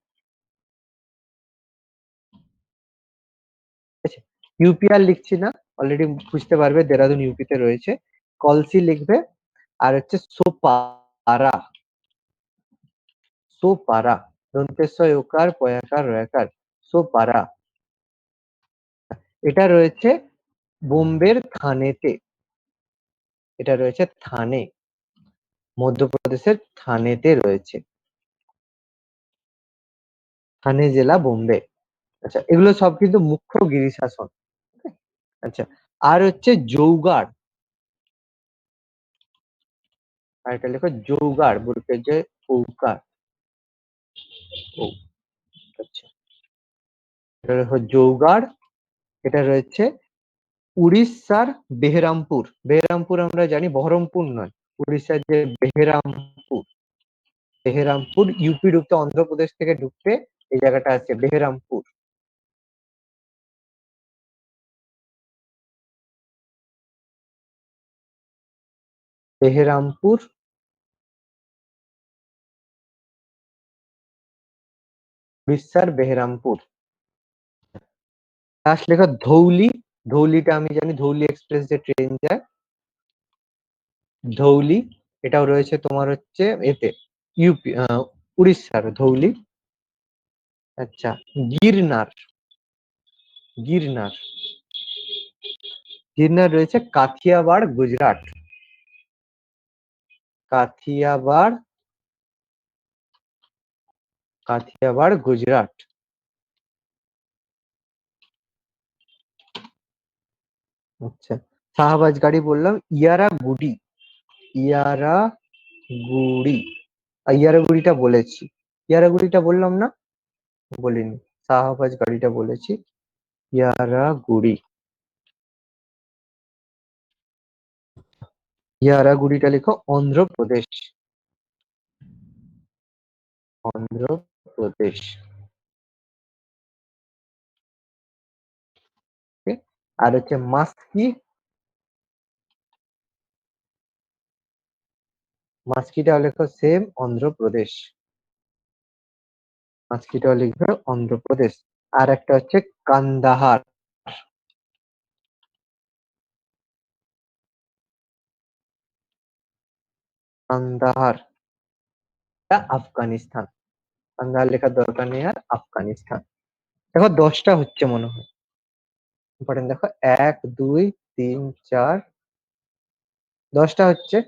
ইউপি আর লিখছি না, অলরেডি বুঝতে পারবে দেরাদুন ইউপিতে রয়েছে। কলসি লিখবে। আর হচ্ছে সোপারা, সোপারা, দন্তেশ্ব ওকার পয়াকার রয়াকার, সোপারা, এটা রয়েছে বোম্বের থানেতে, এটা রয়েছে থানে, মধ্যপ্রদেশের থানেতে রয়েছে, থানে জেলা বোম্বে। আচ্ছা, এগুলো সব কিন্তু মুখ্য গিরি শাসন। আচ্ছা, আর হচ্ছে জৌগাড়, আর এটা লেখো জৌগাড়, বলতে যে ঔকার, ও, আচ্ছা, এটা লেখো জৌগাড়। এটা রয়েছে উড়িষ্যার বেহরামপুর, বেহরামপুর আমরা জানি বহরমপুর নয়, উড়িষ্যার যে বেহরামপুর, বেহরামপুর ইউপি ঢুকতে, অন্ধ্রপ্রদেশ থেকে ঢুকতে এই জায়গাটা আছে বেহরামপুর, বেহরামপুর, উড়িষ্যার বেহরামপুর। লাস্ট লেখা ধৌলি, ধৌলিটা আমি জানি, ধৌলি এক্সপ্রেস যে ট্রেন যায়, ধৌলি, এটাও রয়েছে তোমার হচ্ছে এতে ইউপি, উড়িষ্যার ধৌলি। আচ্ছা, গিরনার, গিরনার, গিরনার রয়েছে কাথিয়াবাড় গুজরাট, কাথিয়াবাড়, কাথিয়াবাড় গুজরাট। আচ্ছা, শাহবাজ গাড়ি বললাম, ইয়ারা গুডি, ইয়ারা গুড়ি, ইয়ারা গুড়িটা বলেছি, ইয়ারা গুড়িটা বললাম না, বলিনি, শাহবাজ গাড়িটা বলেছি, ইয়ারা গুড়ি। ইয়ারাগুড়িটা লেখো অন্ধ্রপ্রদেশ। অন্ধ্রপ্রদেশ। Okay? আর হচ্ছে মাস্কি, মাস্কিটা লেখো সেম অন্ধ্রপ্রদেশ। মাস্কিটা লিখবে অন্ধ্রপ্রদেশ। আর একটা হচ্ছে কান্দাহার। কান্দাহার আফগানিস্তান। কান্দাহার লেখার দরকার নেই আর, আফগানিস্তান। দেখো 10টা হচ্ছে মনে হয়। ইম্পর্টেন্ট দেখো 1 2 3 4 10টা হচ্ছে।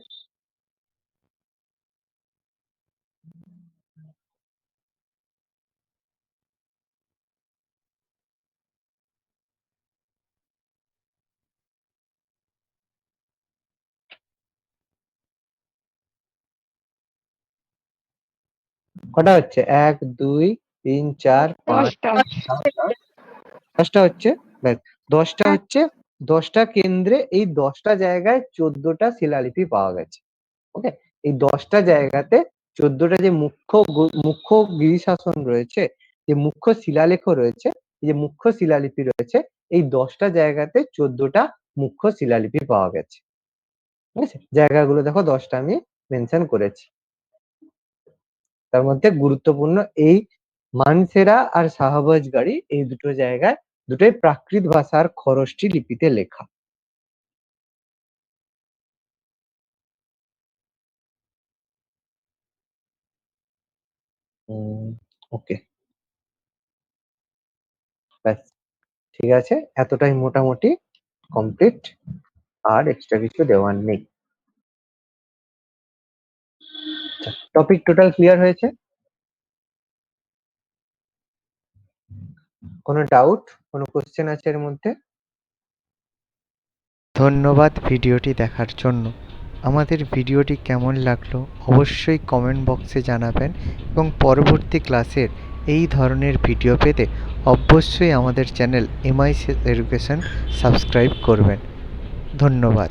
কটা হচ্ছে? 1 2 3 4 5 10টা 10টা হচ্ছে। ব্যাস 10টা হচ্ছে। 10টা কেন্দ্রে এই 10টা জায়গায় 14টা শিলালিপি পাওয়া গেছে। ওকে, এই 10টা জায়গাতে 14টা যে মুখ্য গিরিশাসন রয়েছে, যে মুখ্য শিলালেখ রয়েছে, যে মুখ্য শিলালিপি রয়েছে, এই 10টা জায়গাতে 14টা মুখ্য শিলালিপি পাওয়া গেছে। ঠিক আছে, জায়গাগুলো দেখো 10টা আমি মেনশন করেছি। তার মধ্যে গুরুত্বপূর্ণ এই মানসেরা আর শাহবাজগাড়ি, এই দুটো জায়গায় দুটোই প্রাকৃত ভাষার খরষ্টি লিপিতে লেখা। ওকে, ব্যাস ঠিক আছে, এতটাই মোটামুটি কমপ্লিট, আর এক্সট্রা কিছু দেওয়ার নেই। টপিক টোটাল ক্লিয়ার হয়েছে? কোনো ডাউট, কোনো কোশ্চেন আছে এর মধ্যে? ধন্যবাদ ভিডিওটি দেখার জন্য। আমাদের ভিডিওটি কেমন লাগলো অবশ্যই কমেন্ট বক্সে জানাবেন, এবং পরবর্তী ক্লাসের এই ধরনের ভিডিও পেতে অবশ্যই আমাদের চ্যানেল MICS এডুকেশন সাবস্ক্রাইব করবেন। ধন্যবাদ।